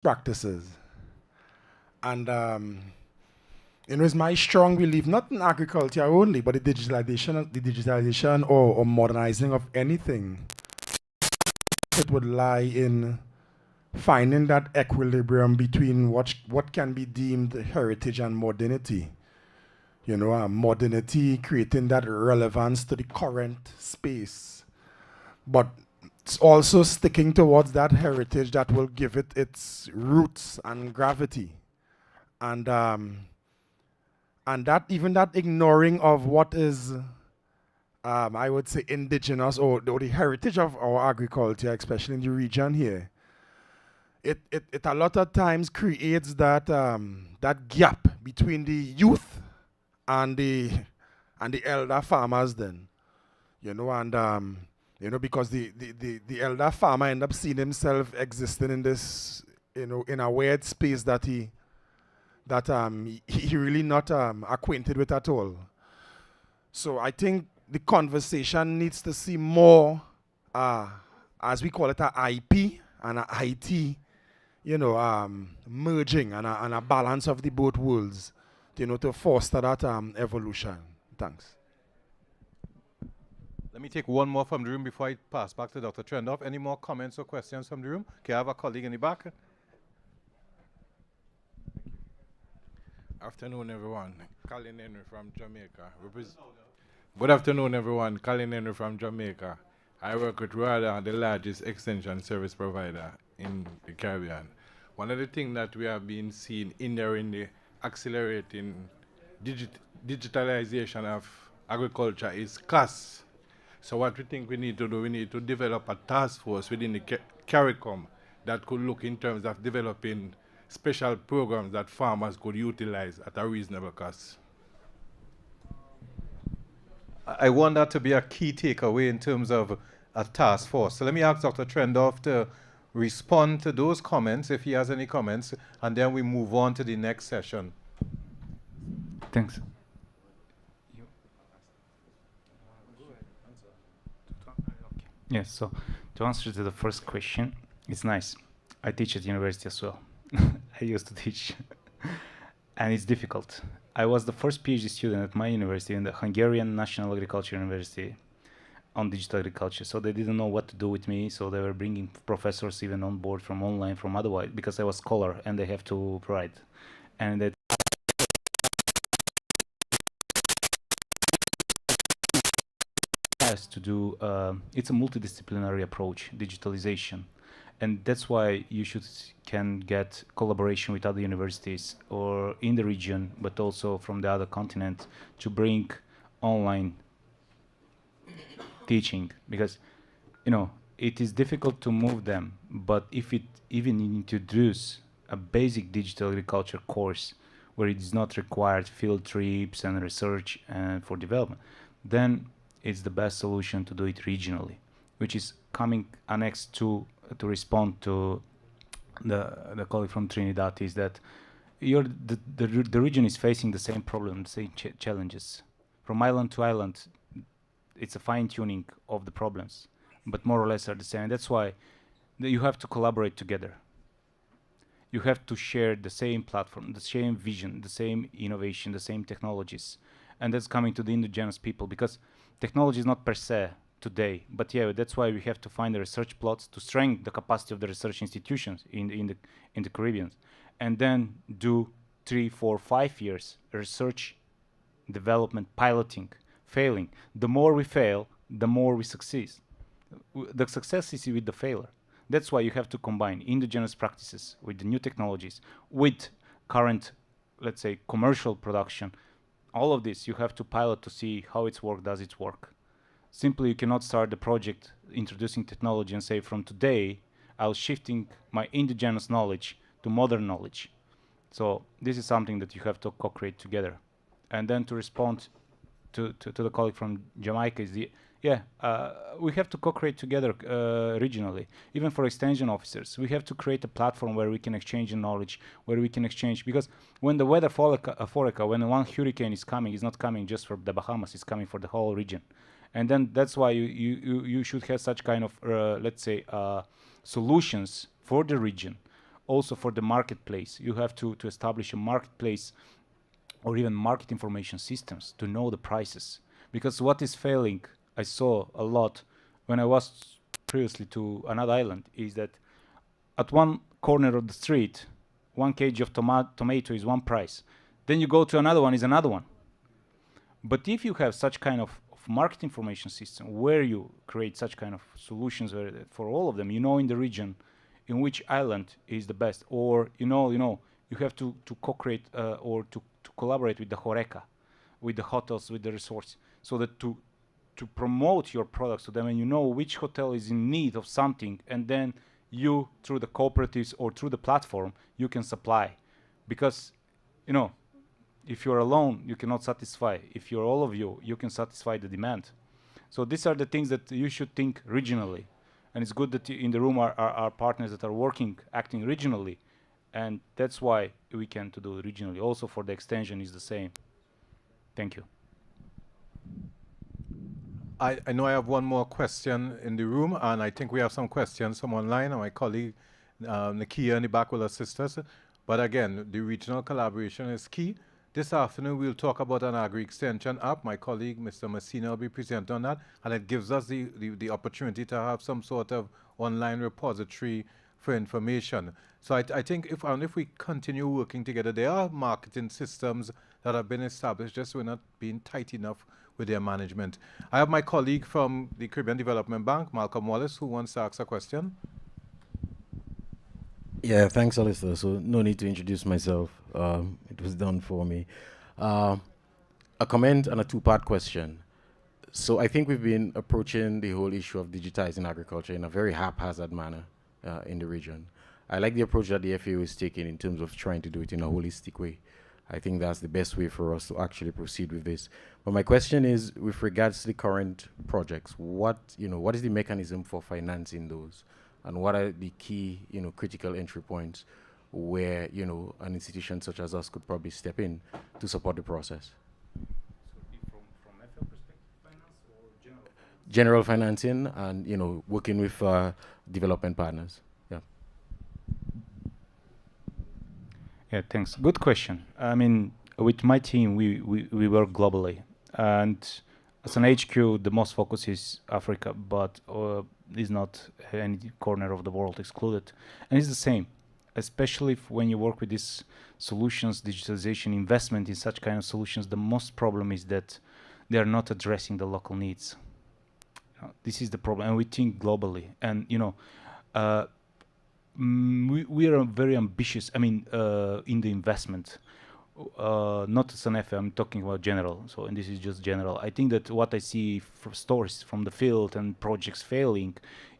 practices. And it's my strong belief, not in agriculture only, but the digitalization or modernizing of anything. It would lie in finding that equilibrium between what can be deemed heritage and modernity. Modernity creating that relevance to the current space, but it's also sticking towards that heritage that will give it its roots and gravity. And that even that ignoring of what is, I would say, indigenous or the heritage of our agriculture, especially in the region here, it a lot of times creates that gap between the youth and the elder farmers then. Because the elder farmer end up seeing himself existing in this, in a weird space that he really not acquainted with at all. So I think the conversation needs to see more, uh, as we call it, a IP and a IT, merging and a balance of the both worlds, to foster that evolution. Thanks. Let me take one more from the room before I pass back to Dr. Trendoff. Any more comments or questions from the room? Okay, I have a colleague in the back. Afternoon, everyone. Colin Henry from Jamaica. Good afternoon, everyone. Colin Henry from Jamaica. I work with RADA, the largest extension service provider in the Caribbean. One of the things that we have been seeing in the accelerating digitalization of agriculture is costs. So what we think we need to do, we need to develop a task force within the CARICOM that could look in terms of developing special programs that farmers could utilize at a reasonable cost. I want that to be a key takeaway in terms of a task force. So let me ask Dr. Trendoff to respond to those comments, if he has any comments, and then we move on to the next session. Thanks. Yes, so to answer to the first question, it's nice. I teach at university as well. I used to teach, and it's difficult. I was the first PhD student at my university, in the Hungarian National Agriculture University, on digital agriculture. So they didn't know what to do with me, so they were bringing professors even on board from online, from otherwise, because I was scholar and they have to provide. And that has to do, it's a multidisciplinary approach, digitalization. And that's why you can get collaboration with other universities or in the region, but also from the other continent, to bring online teaching, because it is difficult to move them. But if it even introduce a basic digital agriculture course where it is not required field trips and research and for development, then it's the best solution to do it regionally, which is coming annexed to respond to the colleague from Trinidad, is that the region is facing the same problem, the same challenges. From island to island, it's a fine-tuning of the problems, but more or less are the same. And that's why you have to collaborate together. You have to share the same platform, the same vision, the same innovation, the same technologies. And that's coming to the indigenous people, because technology is not per se today, but yeah, that's why we have to find the research plots to strengthen the capacity of the research institutions in the Caribbean, and then do 3, 4, 5 years research, development, piloting, failing. The more we fail, the more we succeed. The success is with the failure. That's why you have to combine indigenous practices with the new technologies, with current, let's say, commercial production. All of this you have to pilot to see how it's work, does it work. Simply you cannot start the project introducing technology and say, from today I'll shifting my indigenous knowledge to modern knowledge. So this is something that you have to co-create together. And then to respond to the colleague from Jamaica is we have to co-create together regionally. Even for extension officers, we have to create a platform where we can exchange knowledge, where we can exchange, because when the weather forecast, when one hurricane is coming, it's not coming just for the Bahamas, it's coming for the whole region. And then that's why you should have such kind of, let's say, solutions for the region, also for the marketplace. You have to establish a marketplace or even market information systems to know the prices. Because what is failing, I saw a lot when I was previously to another island, is that at one corner of the street, 1 kg of tomato is one price. Then you go to another one, is another one. But if you have such kind of market information system where you create such kind of solutions where for all of them, you know in the region in which island is the best, or you have to co-create or to collaborate with the Horeca, with the hotels, with the resorts, so that to promote your products to them, and you know which hotel is in need of something, and then you through the cooperatives or through the platform you can supply, because if you're alone you cannot satisfy. If you're all of you can satisfy the demand. So these are the things that you should think regionally, and it's good that in the room are partners that are working, acting regionally, and that's why we can to do it regionally. Also for the extension is the same. Thank you. I know I have one more question in the room, and I think we have some questions from online, and my colleague Nakia in the back will assist us. But again, the regional collaboration is key. This afternoon, we'll talk about an agri-extension app. My colleague, Mr. Messina, will be presenting on that, and it gives us the opportunity to have some sort of online repository for information. So I think if we continue working together, there are marketing systems that have been established, just we're not being tight enough with their management. I have my colleague from the Caribbean Development Bank, Malcolm Wallace, who wants to ask a question. Yeah, thanks, Alistair. So no need to introduce myself. It was done for me. A comment and a two-part question. So I think we've been approaching the whole issue of digitizing agriculture in a very haphazard manner in the region. I like the approach that the FAO is taking in terms of trying to do it in a holistic way. I think that's the best way for us to actually proceed with this. But my question is, with regards to the current projects, what is the mechanism for financing those? And what are the key, critical entry points where, an institution such as us could probably step in to support the process? From FL perspective, finance or general? General financing and, working with development partners. Yeah. Yeah, thanks. Good question. I mean, with my team, we work globally. And as an HQ, the most focus is Africa, but is not any corner of the world excluded. And it's the same, especially when you work with these solutions, digitalization, investment in such kind of solutions, the most problem is that they are not addressing the local needs. This is the problem, and we think globally. And, we are very ambitious, in the investment. Not as an FA, I'm talking about general. So, and this is just general. I think that what I see from stories from the field and projects failing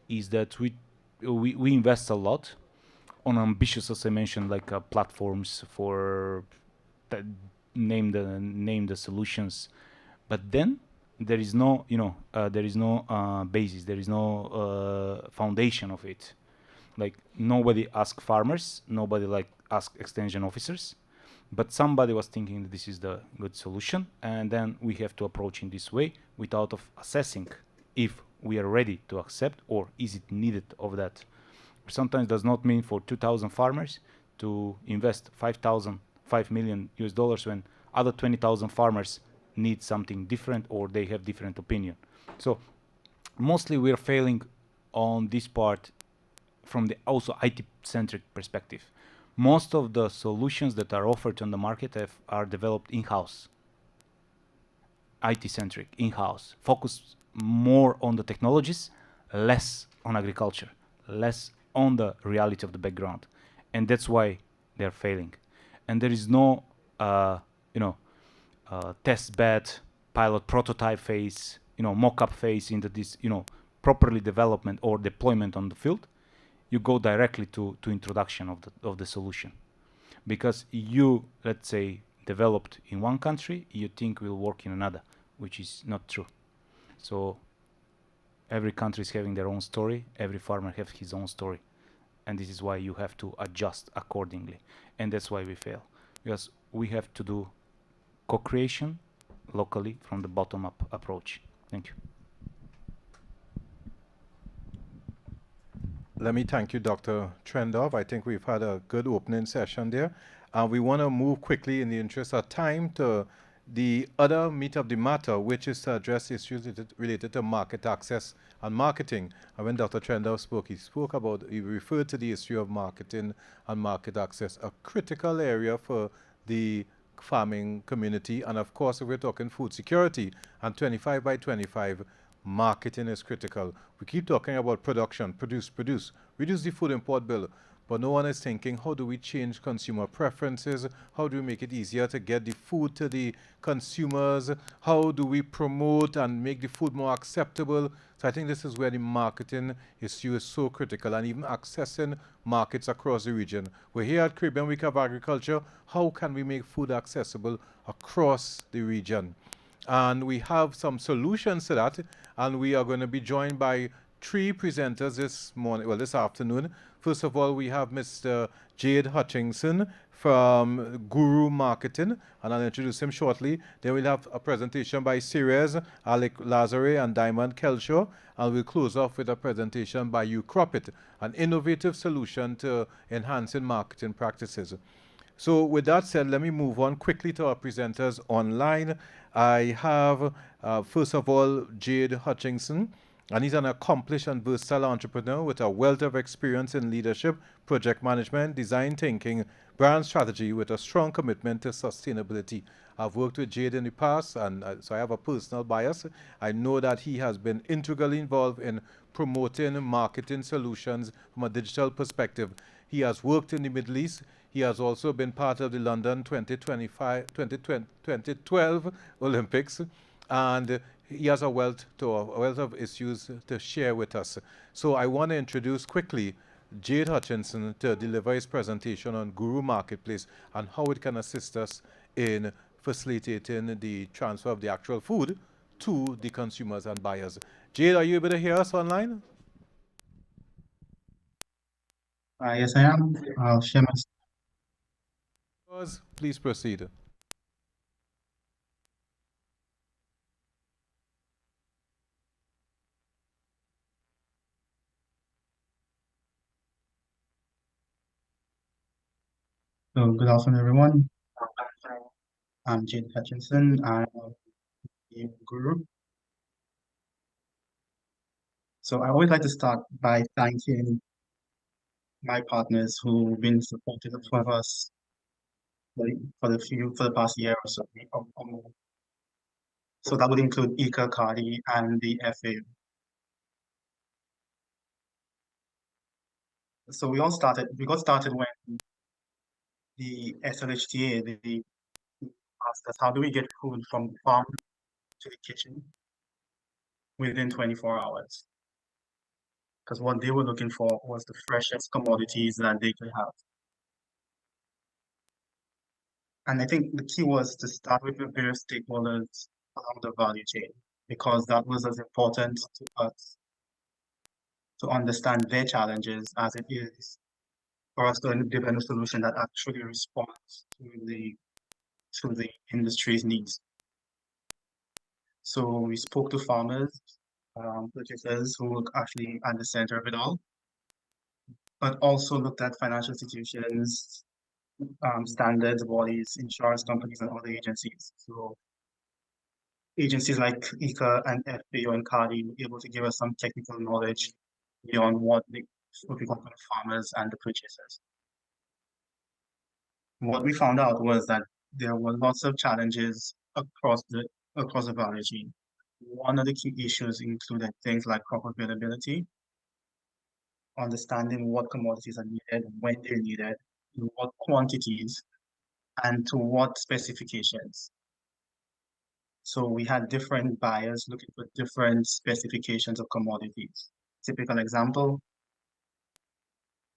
is that we invest a lot on ambitious, as I mentioned, like platforms for name the solutions, but then there is no basis, there is no foundation of it. Like nobody asked farmers, nobody asked extension officers. But somebody was thinking that this is the good solution, and then we have to approach in this way without of assessing if we are ready to accept or is it needed of that. Sometimes does not mean for 2,000 farmers to invest $5 million US when other 20,000 farmers need something different or they have different opinion. So mostly we are failing on this part from the also IT-centric perspective. Most of the solutions that are offered on the market are developed in-house, IT-centric, in-house, focus more on the technologies, less on agriculture, less on the reality of the background, and that's why they're failing. And there is no, test bed, pilot prototype phase, mock-up phase into this, properly development or deployment on the field. You go directly to introduction of the solution, because you, let's say, developed in one country, you think will work in another, which is not true. So every country is having their own story, every farmer has his own story, and this is why you have to adjust accordingly, and that's why we fail, because we have to do co-creation locally from the bottom-up approach. Thank you. Let me thank you, Dr. Trendov. I think we've had a good opening session there. We want to move quickly in the interest of time to the other meat of the matter, which is to address issues related to market access and marketing. And when Dr. Trendov spoke, he referred to the issue of marketing and market access, a critical area for the farming community. And of course, if we're talking food security and 25 by 25, marketing is critical. We keep talking about production, produce, reduce the food import bill, but no one is thinking, how do we change consumer preferences? How do we make it easier to get the food to the consumers? How do we promote and make the food more acceptable? So I think this is where the marketing issue is so critical, and even accessing markets across the region. We're here at Caribbean Week of Agriculture. How can we make food accessible across the region? And we have some solutions to that, and we are going to be joined by three presenters this afternoon. First of all, we have Mr. Jade Hutchinson from Guru Marketing, and I'll introduce him shortly. Then we'll have a presentation by Ceres, Alec Lazare, and Diamond Kelshaw, and we'll close off with a presentation by You Crop It, an innovative solution to enhancing marketing practices. So with that said, let me move on quickly to our presenters online. I have, first of all, Jade Hutchinson, and he's an accomplished and versatile entrepreneur with a wealth of experience in leadership, project management, design thinking, brand strategy, with a strong commitment to sustainability. I've worked with Jade in the past, and so I have a personal bias. I know that he has been integrally involved in promoting marketing solutions from a digital perspective. He has worked in the Middle East. He has also been part of the London 2012 Olympics, and he has a wealth of issues to share with us. So I want to introduce quickly Jade Hutchinson to deliver his presentation on Guru Marketplace and how it can assist us in facilitating the transfer of the actual food to the consumers and buyers. Jade, are you able to hear us online? Yes, I am. I'll share my. Please proceed. So, good afternoon, everyone. I'm Jade Hutchinson. I'm a guru. So, I always like to start by thanking my partners who've been supportive of us for the past year or so. So that would include ICA, CARDI, and the FAO. So we got started when the SLHTA, they asked us, how do we get food from the farm to the kitchen within 24 hours? Because what they were looking for was the freshest commodities that they could have. And I think the key was to start with the various stakeholders along the value chain, because that was as important to us to understand their challenges as it is for us to develop a solution that actually responds to the industry's needs. So we spoke to farmers, purchasers who were actually at the center of it all, but also looked at financial institutions, standards bodies, insurance companies, and other agencies. So agencies like ICA and FAO and CARDI were able to give us some technical knowledge beyond what we got from the farmers and the purchasers. What we found out was that there were lots of challenges across the value chain. One of the key issues included things like crop availability, understanding what commodities are needed, when they're needed, in what quantities, and to what specifications. So we had different buyers looking for different specifications of commodities. Typical example,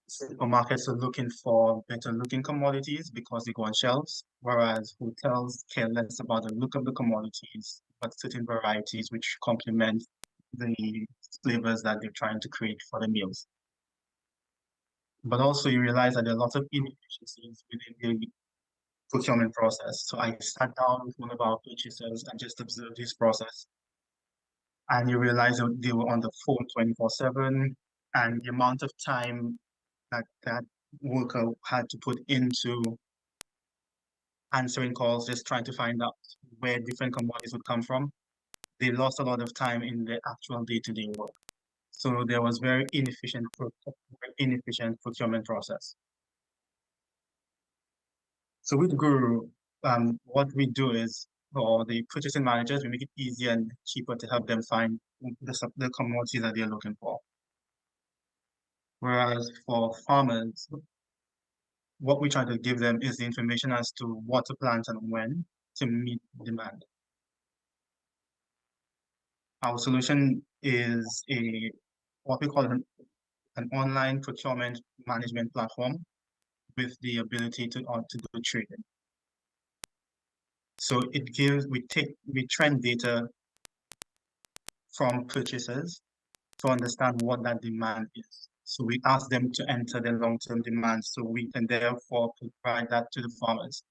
supermarkets are looking for better looking commodities because they go on shelves, whereas hotels care less about the look of the commodities, but certain varieties which complement the flavors that they're trying to create for the meals. But also you realize that there are lots of inefficiencies within the procurement process. So I sat down with one of our purchasers and just observed this process. And you realize that they were on the phone 24/7, and the amount of time that that worker had to put into answering calls, just trying to find out where different commodities would come from, they lost a lot of time in the actual day-to-day work. So there was very inefficient procurement process. So with Guru, what we do is, for the purchasing managers, we make it easier and cheaper to help them find the commodities that they're looking for. Whereas for farmers, what we try to give them is the information as to what to plant and when to meet demand. Our solution is what we call an online procurement management platform with the ability to do trading. So we trend data from purchasers to understand what that demand is. So we ask them to enter their long-term demand so we can therefore provide that to the farmers.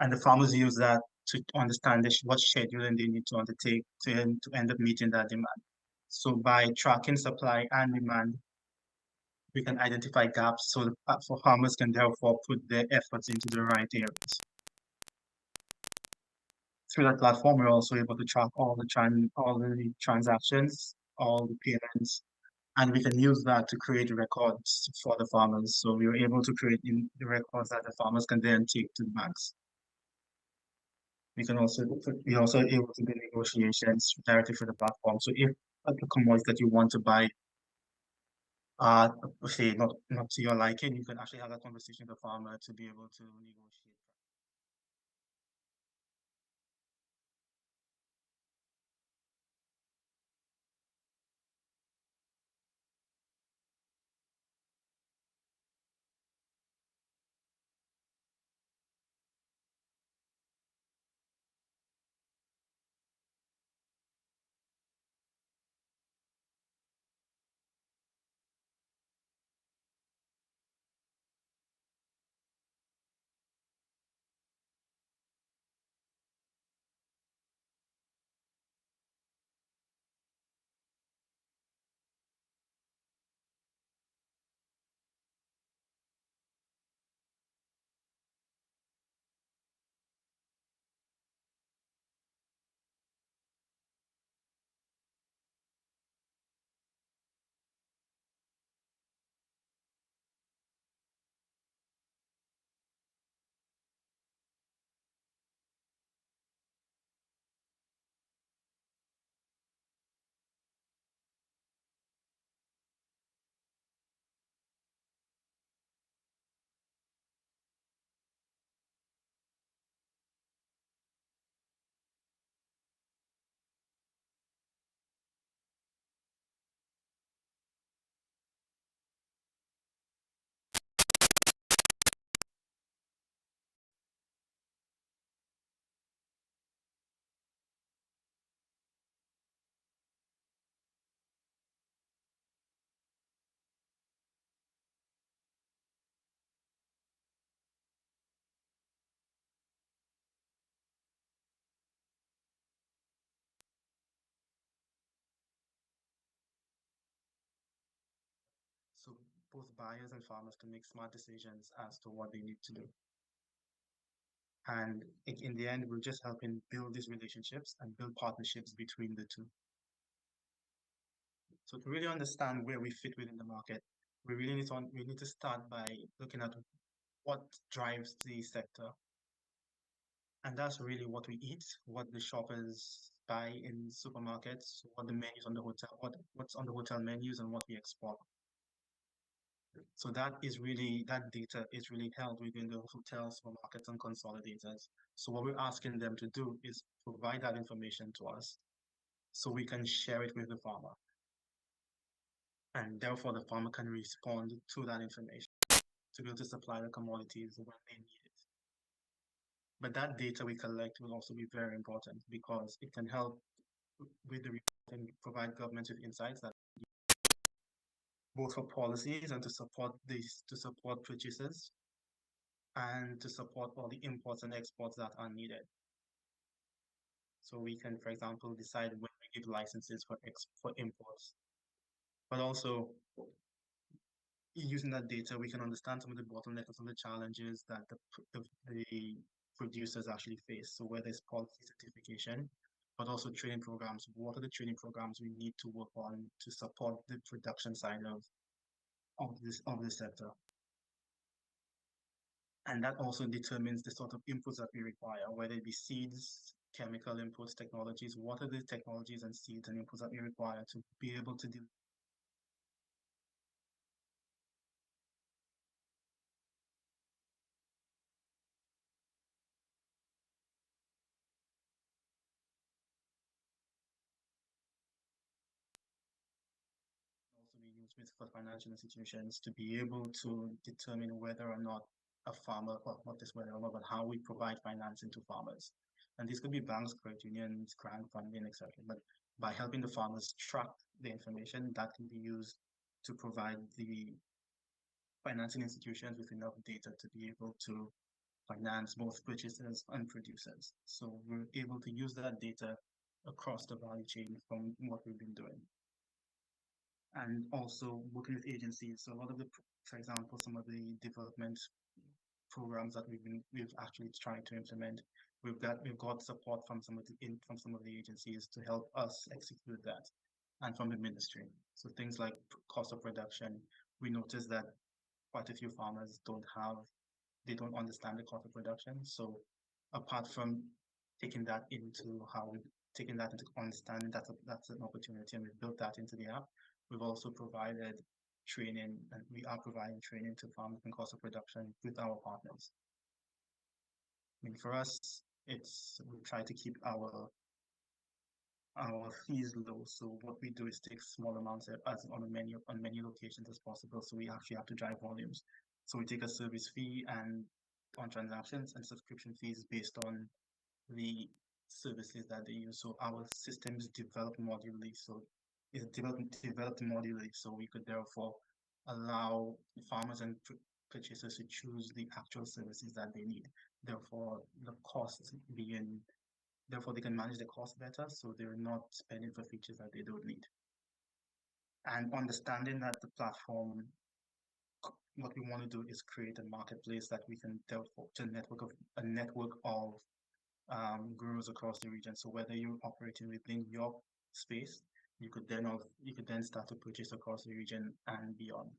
And the farmers use that to understand what scheduling they need to undertake to end up meeting that demand. So by tracking supply and demand, we can identify gaps so for farmers can therefore put their efforts into the right areas. Through that platform, we're also able to track all the transactions, all the payments, and we can use that to create records for the farmers. So we were able to create the records that the farmers can then take to the banks. We're also able to do negotiations directly through the platform. So if the commodities that you want to buy are, say, not to your liking, you can actually have that conversation with the farmer to be able to negotiate. So both buyers and farmers can make smart decisions as to what they need to do. And in the end, we're just helping build these relationships and build partnerships between the two. So to really understand where we fit within the market, we need to start by looking at what drives the sector. And that's really what we eat, what the shoppers buy in supermarkets, what the menus on the hotel, what's on the hotel menus and what we export. So that data is really held within the hotels, supermarkets, and consolidators. So what we're asking them to do is provide that information to us so we can share it with the farmer. And therefore the farmer can respond to that information to be able to supply the commodities when they need it. But that data we collect will also be very important because it can help with the and provide government with insights that both for policies and to support purchases and to support all the imports and exports that are needed. So we can, for example, decide when we give licenses for imports but also using that data, we can understand some of the bottlenecks, some of the challenges that the producers actually face. So whether it's policy certification, but also training programs. What are the training programs we need to work on to support the production side of this sector? And that also determines the sort of inputs that we require, whether it be seeds, chemical inputs, technologies. What are the technologies and seeds and inputs that we require to be able to also be used with for financial institutions to be able to determine whether or not a farmer, or not just whether or not, but how we provide financing to farmers. And these could be banks, credit unions, grant funding, etc. But by helping the farmers track the information, that can be used to provide the financing institutions with enough data to be able to finance both purchasers and producers. So we're able to use that data across the value chain from what we've been doing. And also working with agencies. So a lot of the, for example, some of the development programs that we've actually tried to implement, we've got support from some of the agencies to help us execute that, and from the ministry. So things like cost of production, we noticed that quite a few farmers they don't understand the cost of production. So apart from taking that into taking that into understanding, that's an opportunity, and we've built that into the app. We've also provided training, and we are providing training to farmers in cost of production with our partners. I mean, for us, we try to keep our fees low. So what we do is take small amounts as on many locations as possible. So we actually have to drive volumes. So we take a service fee and on transactions and subscription fees based on the services that they use. So our systems develop modularly. So it's developed modularly. So we could therefore allow farmers and purchasers to choose the actual services that they need. Therefore, therefore they can manage the cost better, so they're not spending for features that they don't need. And understanding that the platform, what we want to do is create a marketplace that we can therefore to a network of growers across the region. So whether you're operating within your space, you could then start to purchase across the region and beyond.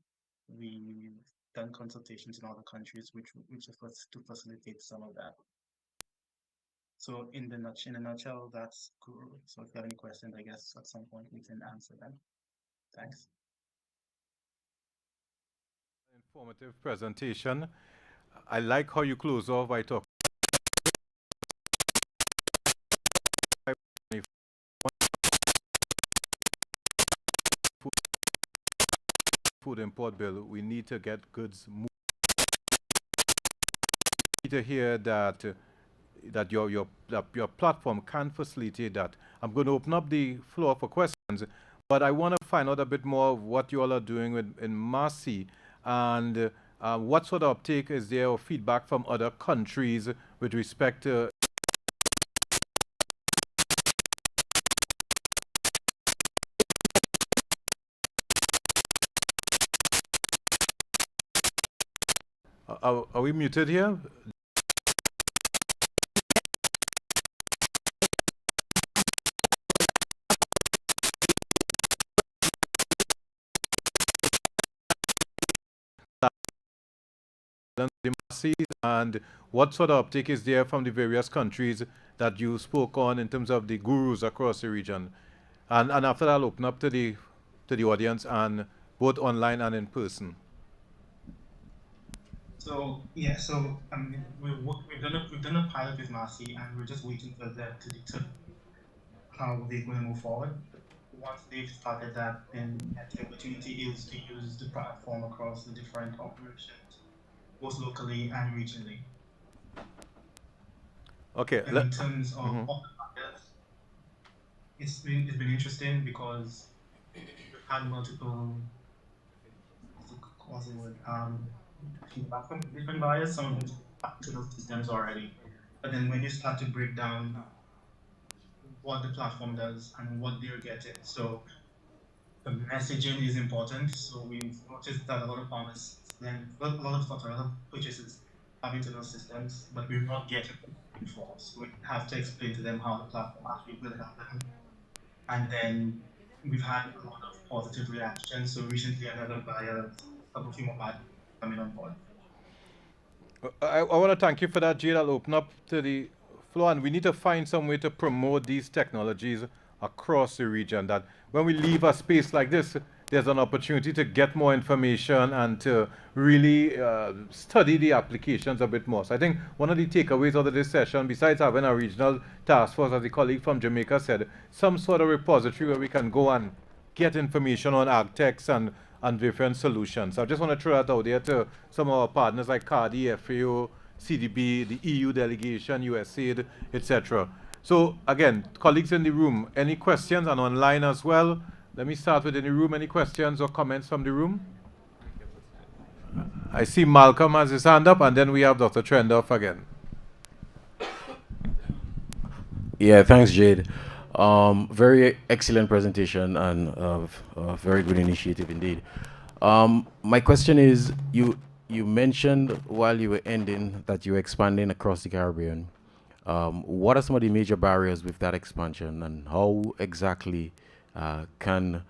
We've done consultations in other countries, which is to facilitate some of that. So in a nutshell, that's cool. So if you have any questions, I guess at some point we can answer them. Thanks. Informative presentation. I like how you close off by talking food import bill. We need to get goods moved. To hear that that your platform can facilitate that. I'm going to open up the floor for questions, but I want to find out a bit more of what you all are doing in Marcy, and what sort of uptake is there or feedback from other countries with respect to are we muted here? And what sort of uptake is there from the various countries that you spoke on in terms of the gurus across the region? And after that, I'll open up to the audience, and both online and in person. So yeah, so we've done a pilot with Marcy, and we're just waiting for them to determine how they're going to move forward. Once they've started that, then the opportunity is to use the platform across the different operations, both locally and regionally. Okay. And in terms of the markets, it's been interesting because we've had multiple feedback from different buyers. Some of them back to those systems already, but then when you start to break down what the platform does and what they're getting, so the messaging is important. So we've noticed that a lot of farmers then a lot of purchases have internal systems, but we're not getting informed. So we have to explain to them how the platform actually will help them. And then we've had a lot of positive reactions. So recently another buyer, a few more buyers coming on board. I want to thank you for that, Jade. I'll open up to the floor, and we need to find some way to promote these technologies across the region. That when we leave a space like this, there's an opportunity to get more information and to really study the applications a bit more. So I think one of the takeaways out of this session, besides having a regional task force, as the colleague from Jamaica said, some sort of repository where we can go and get information on agtechs and different solutions. I just want to throw that out there to some of our partners like CARDI, FAO, CDB, the EU delegation, USAID, etc. So again, colleagues in the room, any questions, and online as well? Let me start with in the room. Any questions or comments from the room? I see Malcolm has his hand up, and then we have Dr. Trendoff again. Yeah, thanks, Jade. Very excellent presentation and very good initiative indeed. My question is, you mentioned while you were ending that you were expanding across the Caribbean. What are some of the major barriers with that expansion, and how exactly can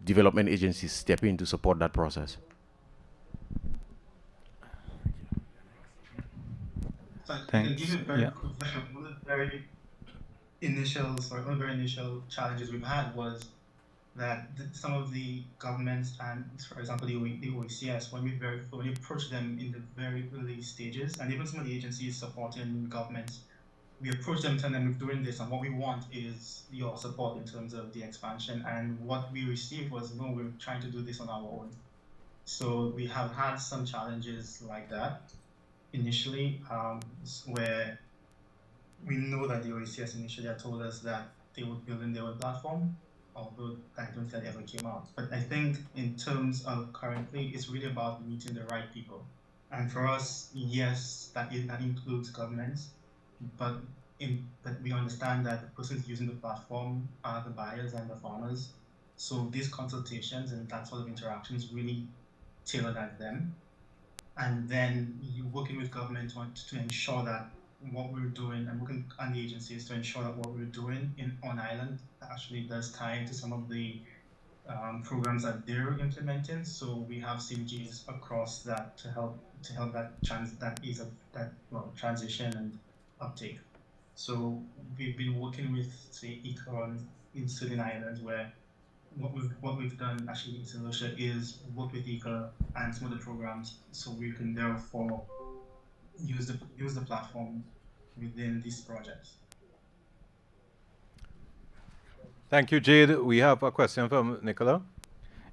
development agencies step in to support that process? So I can Thanks. give you a very Yeah. quick version. One of the very initial challenges we've had was that some of the governments and, for example, the OECS, when we approach them in the very early stages, and even some of the agencies supporting governments, we approach them telling them we're doing this, and what we want is your support in terms of the expansion. And what we received was, no, we're trying to do this on our own. So we have had some challenges like that initially, where we know that the OECS initially had told us that they would build in their own platform, although I don't think that ever came out. But I think in terms of currently, it's really about meeting the right people. And for us, yes, that includes governments, but we understand that the persons using the platform are the buyers and the farmers. So these consultations and that sort of interaction is really tailored at them. And then you working with government to ensure that what we're doing, and working on the agencies to ensure that what we're doing on island actually does tie into some of the programs that they're implementing. So we have synergies across that to help that transition and uptake. So we've been working with, say, Econ in certain islands where what we've done actually in St. Lucia is work with ICA and some of the programs, so we can therefore use the platform within these projects. Thank you, Jade. We have a question from Nicola.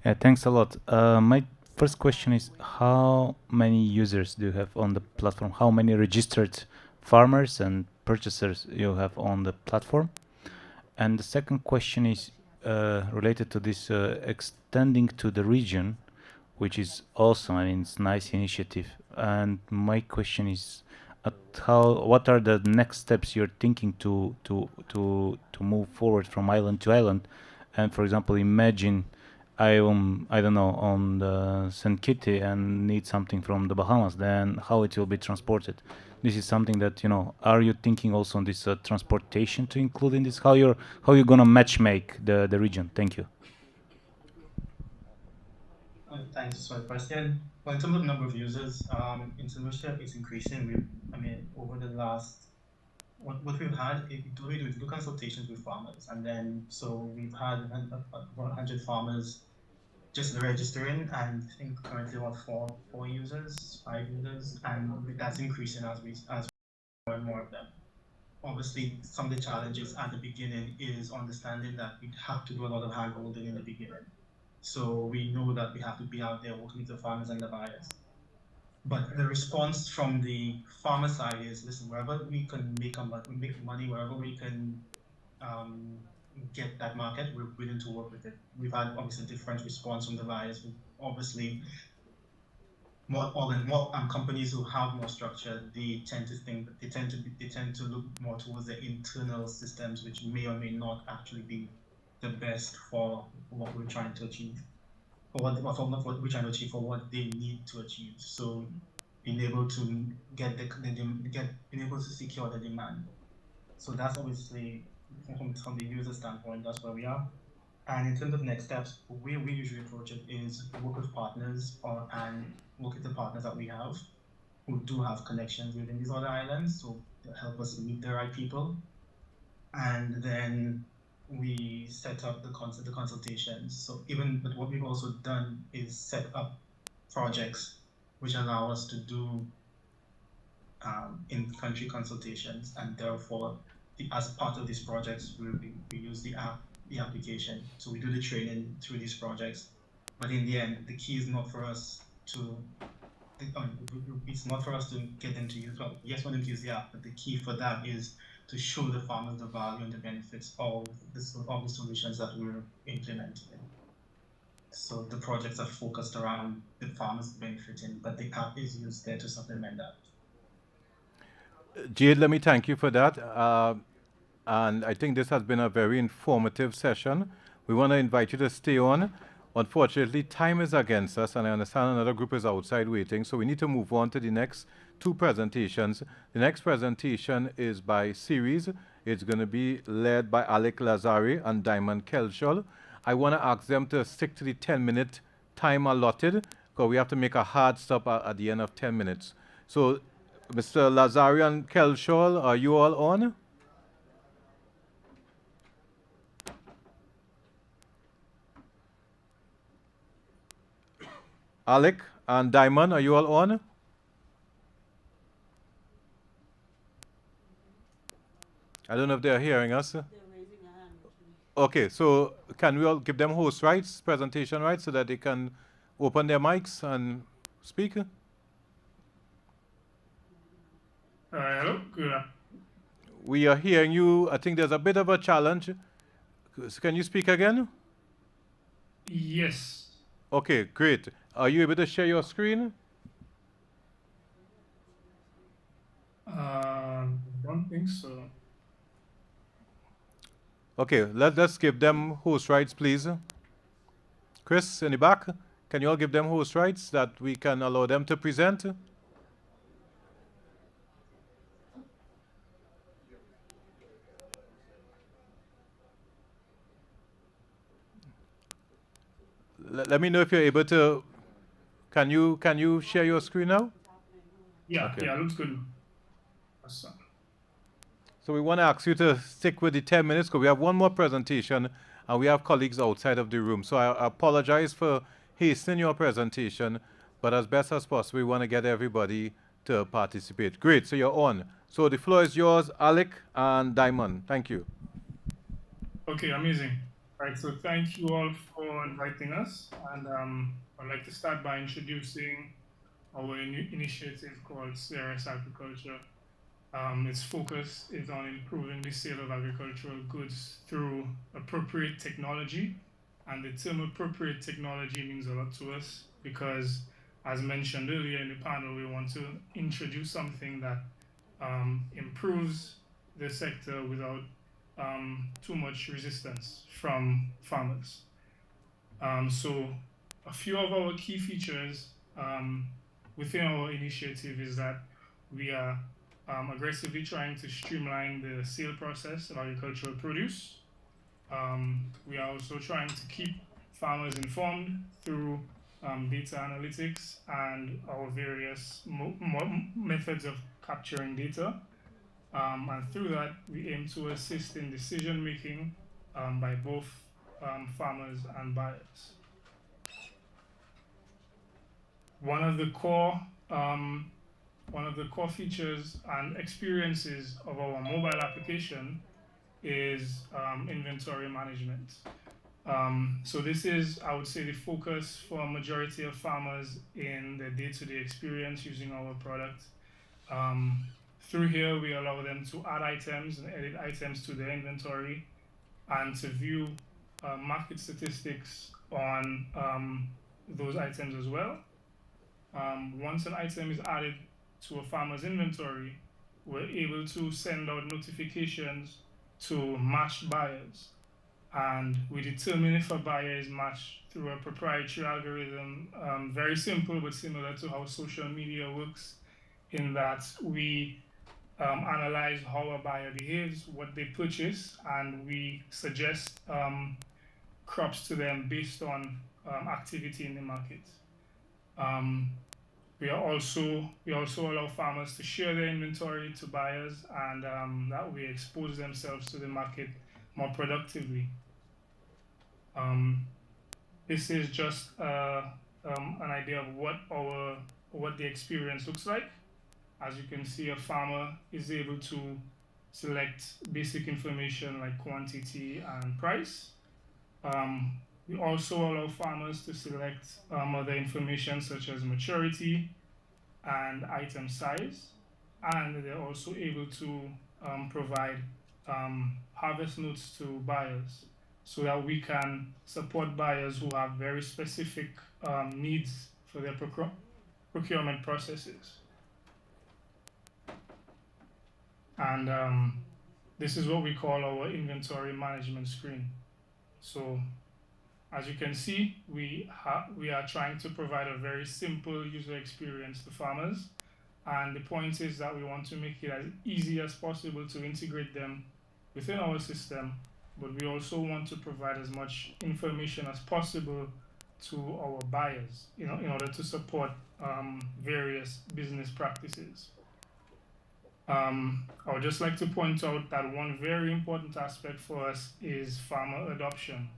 Yeah, thanks a lot. My first question is, how many users do you have on the platform? How many registered farmers and purchasers you have on the platform? And the second question is related to this extending to the region, which is awesome. I mean, it's a nice initiative. And my question is, what are the next steps you're thinking to move forward from island to island? And for example, imagine I don't know, on the St. Kitty and need something from the Bahamas, then how it will be transported? This is something that, are you thinking also on this transportation to include in this? How you're gonna match make the region? Thank you. Thanks for the question. Well, in terms of number of users, in St. Lucia, it's increasing. Over the last, what we've had, we do consultations with farmers, and then so we've had about 100 farmers just registering, and I think currently about five users, and that's increasing as more and more of them. Obviously, some of the challenges at the beginning is understanding that we have to do a lot of hand-holding in the beginning. So we know that we have to be out there working with the farmers and the buyers. But the response from the farmer side is, listen, wherever we can make money, wherever we can get that market, we're willing to work with it. We've had obviously different response from the buyers. Obviously, more companies who have more structure, they tend to look more towards the internal systems, which may or may not actually be the best for what we're trying to achieve, for what we're trying to achieve, for what they need to achieve. So being able to being able to secure the demand. So that's obviously from the user standpoint, that's where we are. And in terms of next steps, the way we usually approach it is work with partners and work with the partners that we have who do have connections within these other islands, so they'll help us meet the right people. And then we set up the consultations. So but what we've also done is set up projects which allow us to do in-country consultations, and therefore, as part of these projects, we use the application. So we do the training through these projects. But in the end, the key is not for us to it's not for us to get them to use. Well, yes, we want them to use the app, but the key for that is to show the farmers the value and the benefits of the solutions that we're implementing. So the projects are focused around the farmers benefiting, but the app is used there to supplement that. Jade, let me thank you for that. And I think this has been a very informative session. We want to invite you to stay on. Unfortunately, time is against us, and I understand another group is outside waiting, so we need to move on to the next two presentations. The next presentation is by series. It's going to be led by Alec Lazari and Diamond Kelshol. I want to ask them to stick to the 10-minute time allotted, because we have to make a hard stop at the end of 10 minutes. So, Mr. Lazari and Kelshol, are you all on? Alec and Diamond, are you all on? I don't know if they're hearing us. They're raising a hand. Okay, so can we all give them host rights, presentation rights, so that they can open their mics and speak? Hello, good. We are hearing you. I think there's a bit of a challenge. Can you speak again? Yes. Okay, great. Are you able to share your screen? Don't think so. Okay, let's give them host rights, please. Chris, in the back, can you all give them host rights that we can allow them to present? Let me know if you're able to. Can you share your screen now? Yeah, okay. Yeah, looks good. Awesome. So we want to ask you to stick with the 10 minutes because we have one more presentation and we have colleagues outside of the room. So I apologize for hastening your presentation, but as best as possible, we want to get everybody to participate. Great, so you're on. So the floor is yours, Alec and Diamond. Thank you. Okay, amazing. All right, so thank you all for inviting us. And I'd like to start by introducing our initiative called CRS Agriculture. Its focus is on improving the sale of agricultural goods through appropriate technology. And the term appropriate technology means a lot to us because, as mentioned earlier in the panel, we want to introduce something that improves the sector without too much resistance from farmers. So a few of our key features within our initiative is that we are aggressively trying to streamline the sale process of agricultural produce. We are also trying to keep farmers informed through data analytics and our various methods of capturing data. And through that, we aim to assist in decision making by both farmers and buyers. One of the core features and experiences of our mobile application is inventory management. So this is, I would say, the focus for a majority of farmers in the day-to-day experience using our product. Through here, we allow them to add items and edit items to their inventory and to view market statistics on those items as well. Once an item is added to a farmer's inventory, we're able to send out notifications to match buyers. And we determine if a buyer is matched through a proprietary algorithm, very simple but similar to how social media works, in that we analyze how a buyer behaves, what they purchase, and we suggest crops to them based on activity in the market. We also allow farmers to share their inventory to buyers, and that way expose themselves to the market more productively. This is just an idea of what the experience looks like. As you can see, a farmer is able to select basic information like quantity and price. We also allow farmers to select other information such as maturity and item size. And they're also able to provide harvest notes to buyers so that we can support buyers who have very specific needs for their procurement processes. And this is what we call our inventory management screen. So as you can see, we are trying to provide a very simple user experience to farmers. And the point is that we want to make it as easy as possible to integrate them within our system, but we also want to provide as much information as possible to our buyers, in order to support various business practices. I would just like to point out that one very important aspect for us is farmer adoption.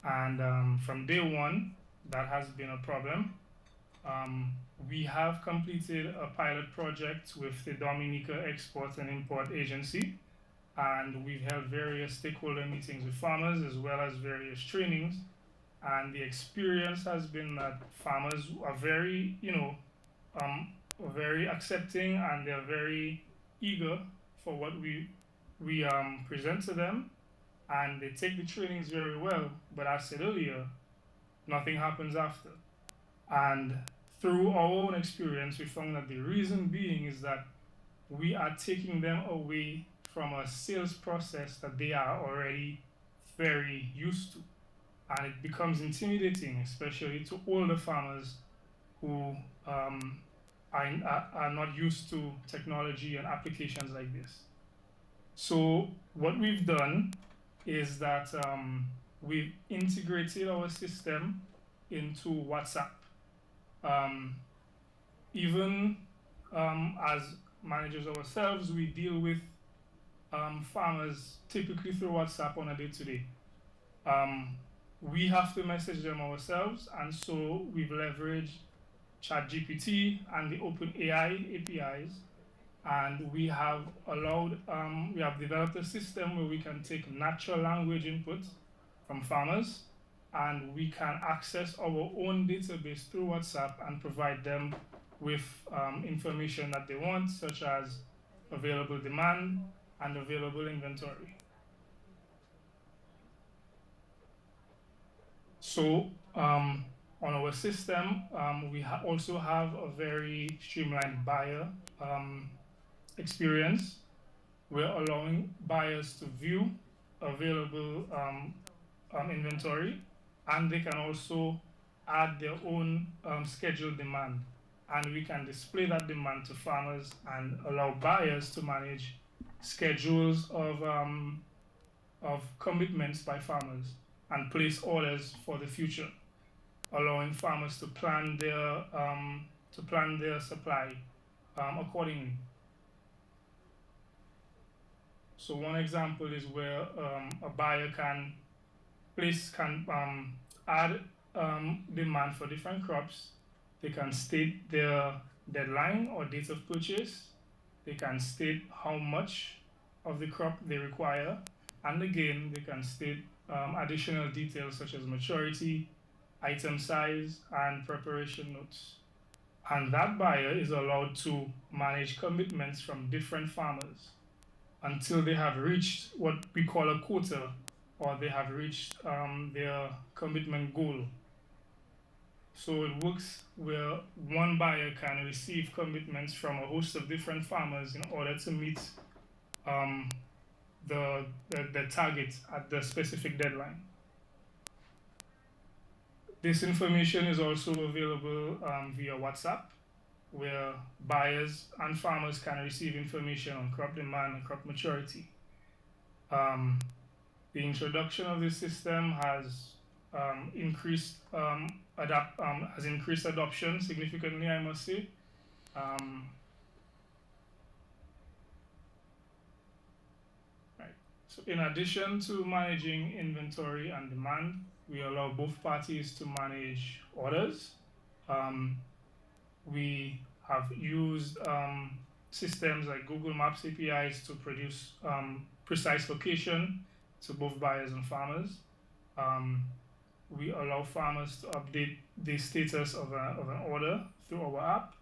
And from day one, that has been a problem. We have completed a pilot project with the Dominica Export and Import Agency, and we've held various stakeholder meetings with farmers as well as various trainings. And the experience has been that farmers are very, very accepting, and they're very eager for what we present to them, and they take the trainings very well. But as said earlier, nothing happens after. And through our own experience, we found that the reason being is that we are taking them away from a sales process that they are already very used to. And it becomes intimidating, especially to older farmers who are not used to technology and applications like this. So what we've done is that we've integrated our system into WhatsApp. Even as managers ourselves, we deal with farmers typically through WhatsApp on a day-to-day. We have to message them ourselves, and so we've leveraged ChatGPT and the OpenAI APIs, and we have developed a system where we can take natural language input from farmers, and we can access our own database through WhatsApp and provide them with information that they want, such as available demand and available inventory. So on our system, we also have a very streamlined buyer experience. We're allowing buyers to view available inventory, and they can also add their own scheduled demand. And we can display that demand to farmers and allow buyers to manage schedules of commitments by farmers and place orders for the future, allowing farmers to plan their supply accordingly. So one example is where a buyer can add demand for different crops. They can state their deadline or date of purchase. They can state how much of the crop they require. And again, they can state additional details such as maturity, item size, and preparation notes. And that buyer is allowed to manage commitments from different farmers until they have reached what we call a quota, or they have reached their commitment goal. So it works where one buyer can receive commitments from a host of different farmers in order to meet the target at the specific deadline. This information is also available via WhatsApp, where buyers and farmers can receive information on crop demand and crop maturity. The introduction of this system has increased adoption significantly, I must say. Right. So in addition to managing inventory and demand, we allow both parties to manage orders. We have used systems like Google Maps APIs to produce precise location to both buyers and farmers. We allow farmers to update the status of an order through our app,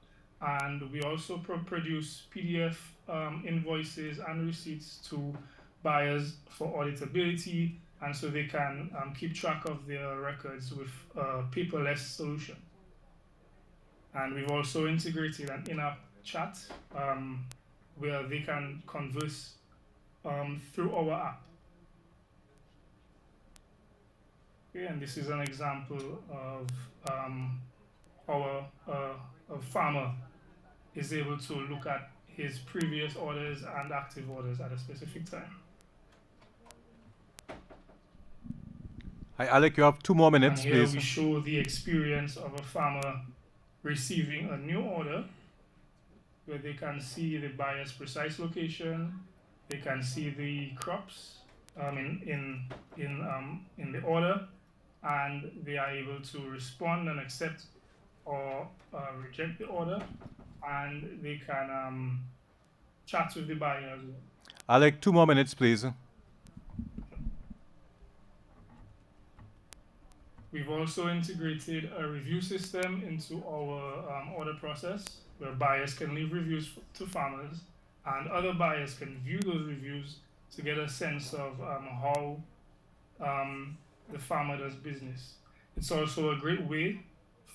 and we also produce PDF invoices and receipts to buyers for auditability, and so they can keep track of their records with a paperless solution. And we've also integrated an in-app chat where they can converse through our app. Okay, and this is an example of how a farmer is able to look at his previous orders and active orders at a specific time. Hi, Alec, you have 2 more minutes, and here please. we show the experience of a farmer receiving a new order, where they can see the buyer's precise location, they can see the crops in the order, and they are able to respond and accept or reject the order, and they can chat with the buyer as well. Alec, 2 more minutes, please. We've also integrated a review system into our order process, where buyers can leave reviews to farmers, and other buyers can view those reviews to get a sense of how the farmer does business. It's also a great way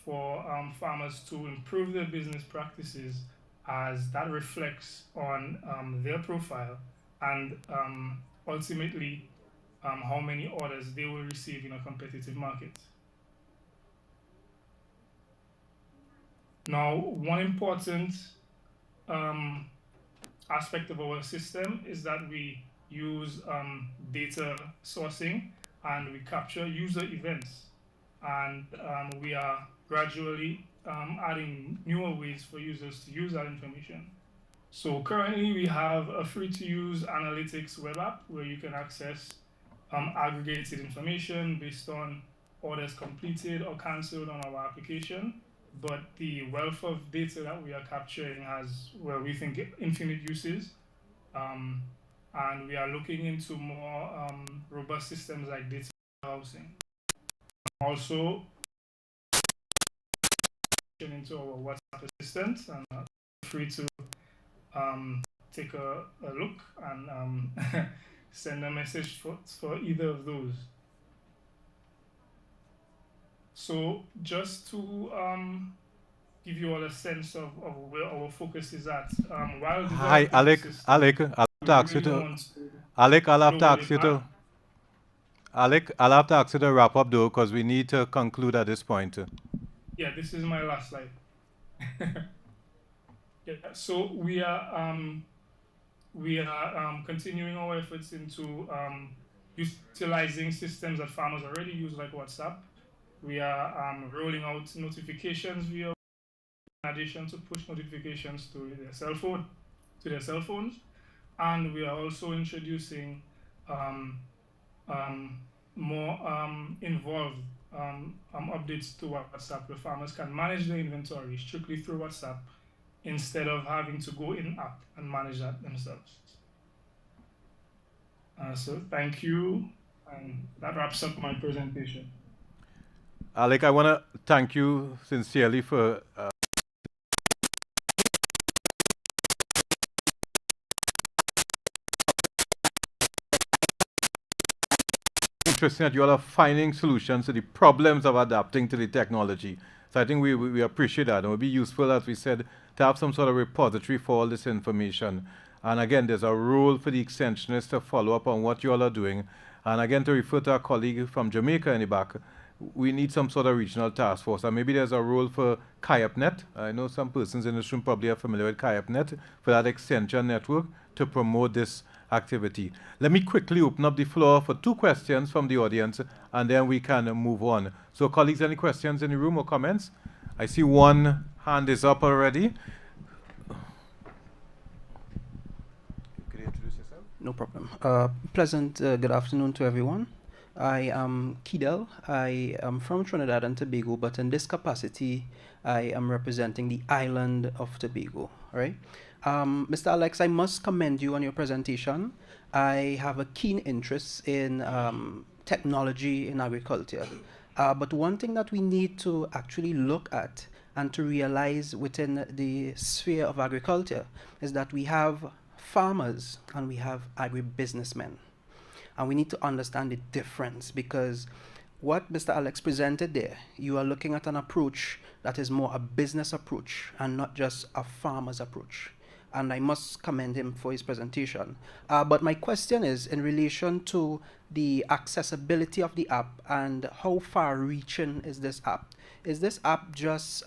for farmers to improve their business practices, as that reflects on their profile and ultimately how many orders they will receive in a competitive market. Now, one important aspect of our system is that we use data sourcing, and we capture user events, and we are gradually adding newer ways for users to use that information. So currently we have a free-to-use analytics web app where you can access aggregated information based on orders completed or cancelled on our application. But the wealth of data that we are capturing has, where we think, infinite uses. And we are looking into more robust systems like data warehousing. Also, into our WhatsApp assistant, and feel free to take a look and send a message for either of those. So just to give you all a sense of where our focus is at. While Hi, Alec. Alec, I'll have to ask you to. Alec, I'll have to ask you to. Alec, I'll have to ask you to wrap up though, because we need to conclude at this point. Yeah, this is my last slide. Yeah, so we are continuing our efforts into utilizing systems that farmers already use, like WhatsApp. We are rolling out notifications via, in addition to push notifications to their cell phones, and we are also introducing more involved updates to WhatsApp, where farmers can manage their inventory strictly through WhatsApp instead of having to go in-app and manage that themselves. So thank you, and that wraps up my presentation. Alec, I want to thank you sincerely for interesting that you all are finding solutions to the problems of adapting to the technology. So I think we appreciate that, and it would be useful, as we said, to have some sort of repository for all this information. And again, there's a role for the extensionists to follow up on what you all are doing. And again, to refer to our colleague from Jamaica in the back, we need some sort of regional task force. And maybe there's a role for KIAPnet. I know some persons in this room probably are familiar with KIAPnet, for that extension network to promote this activity. Let me quickly open up the floor for 2 questions from the audience, and then we can move on. So colleagues, any questions in the room or comments? I see one hand is up already. Could you introduce yourself? No problem. Pleasant good afternoon to everyone. I am Kidel. I am from Trinidad and Tobago, but in this capacity, I am representing the island of Tobago, right? Mr. Alex, I must commend you on your presentation. I have a keen interest in technology in agriculture. But one thing that we need to actually look at and to realize within the sphere of agriculture is that we have farmers and we have agribusinessmen. And we need to understand the difference, because what Mr. Alex presented there, you are looking at an approach that is more a business approach and not just a farmer's approach. And I must commend him for his presentation. But my question is in relation to the accessibility of the app and how far-reaching is this app? Is this app just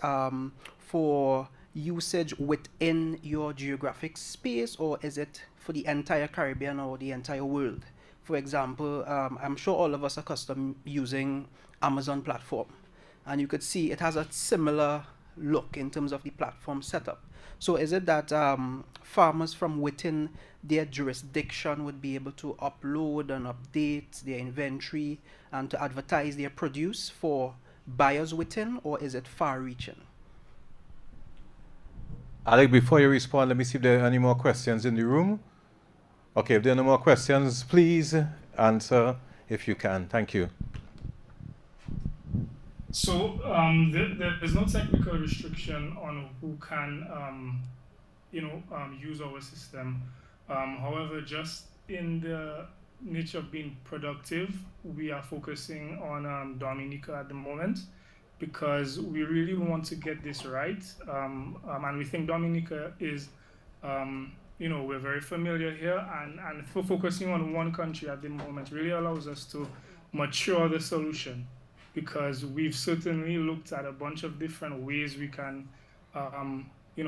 for usage within your geographic space, or is it for the entire Caribbean or the entire world? For example, I'm sure all of us are accustomed using Amazon platform, and you could see it has a similar look in terms of the platform setup. So is it that farmers from within their jurisdiction would be able to upload and update their inventory and to advertise their produce for buyers within, or is it far-reaching? Alec, before you respond, let me see if there are any more questions in the room. Okay, if there are no more questions, please answer if you can. Thank you. So there's no technical restriction on who can, use our system. However, just in the nature of being productive, we are focusing on Dominica at the moment, because we really want to get this right. And we think Dominica is, we're very familiar here, and for focusing on one country at the moment really allows us to mature the solution, because we've certainly looked at a bunch of different ways we can,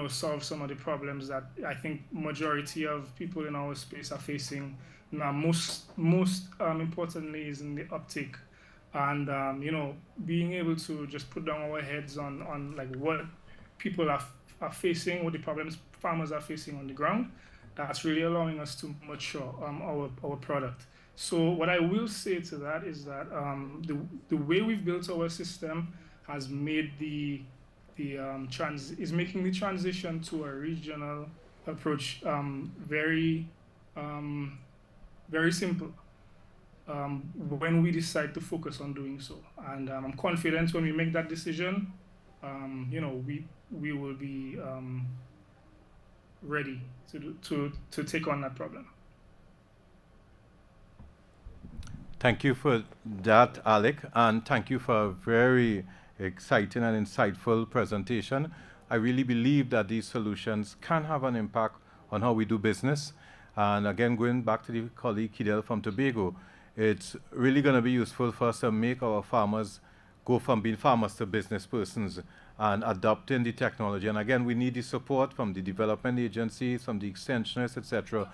solve some of the problems that I think majority of people in our space are facing. Now, most importantly is in the uptake, and being able to just put down our heads on like what people are facing, what the problems farmers are facing on the ground. That's really allowing us to mature our product. So what I will say to that is that the way we've built our system has made is making the transition to a regional approach very simple when we decide to focus on doing so. And I'm confident when we make that decision, we will be ready to take on that problem. Thank you for that, Alec, and thank you for a very exciting and insightful presentation. I really believe that these solutions can have an impact on how we do business. And again, going back to the colleague Kidel from Tobago, it's really going to be useful for us to make our farmers go from being farmers to business persons and adopting the technology. And again, we need the support from the development agencies, from the extensionists, etc.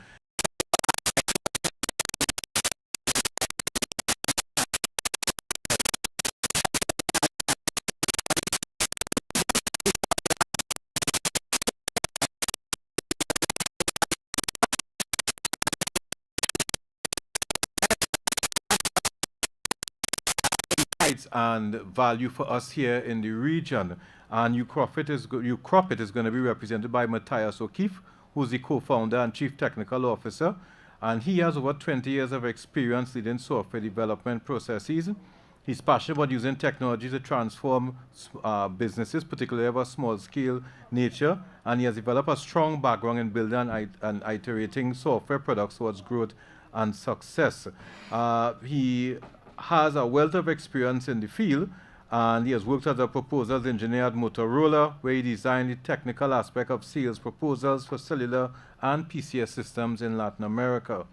And value for us here in the region. And UCropIT is going to be represented by Matthias O'Keefe, who's the co-founder and chief technical officer. And he has over 20 years of experience leading software development processes. He's passionate about using technology to transform businesses, particularly of a small-scale nature. And he has developed a strong background in building and iterating software products towards growth and success. He has a wealth of experience in the field, and he has worked as a proposals engineer at Motorola, where he designed the technical aspect of sales proposals for cellular and PCS systems in Latin America.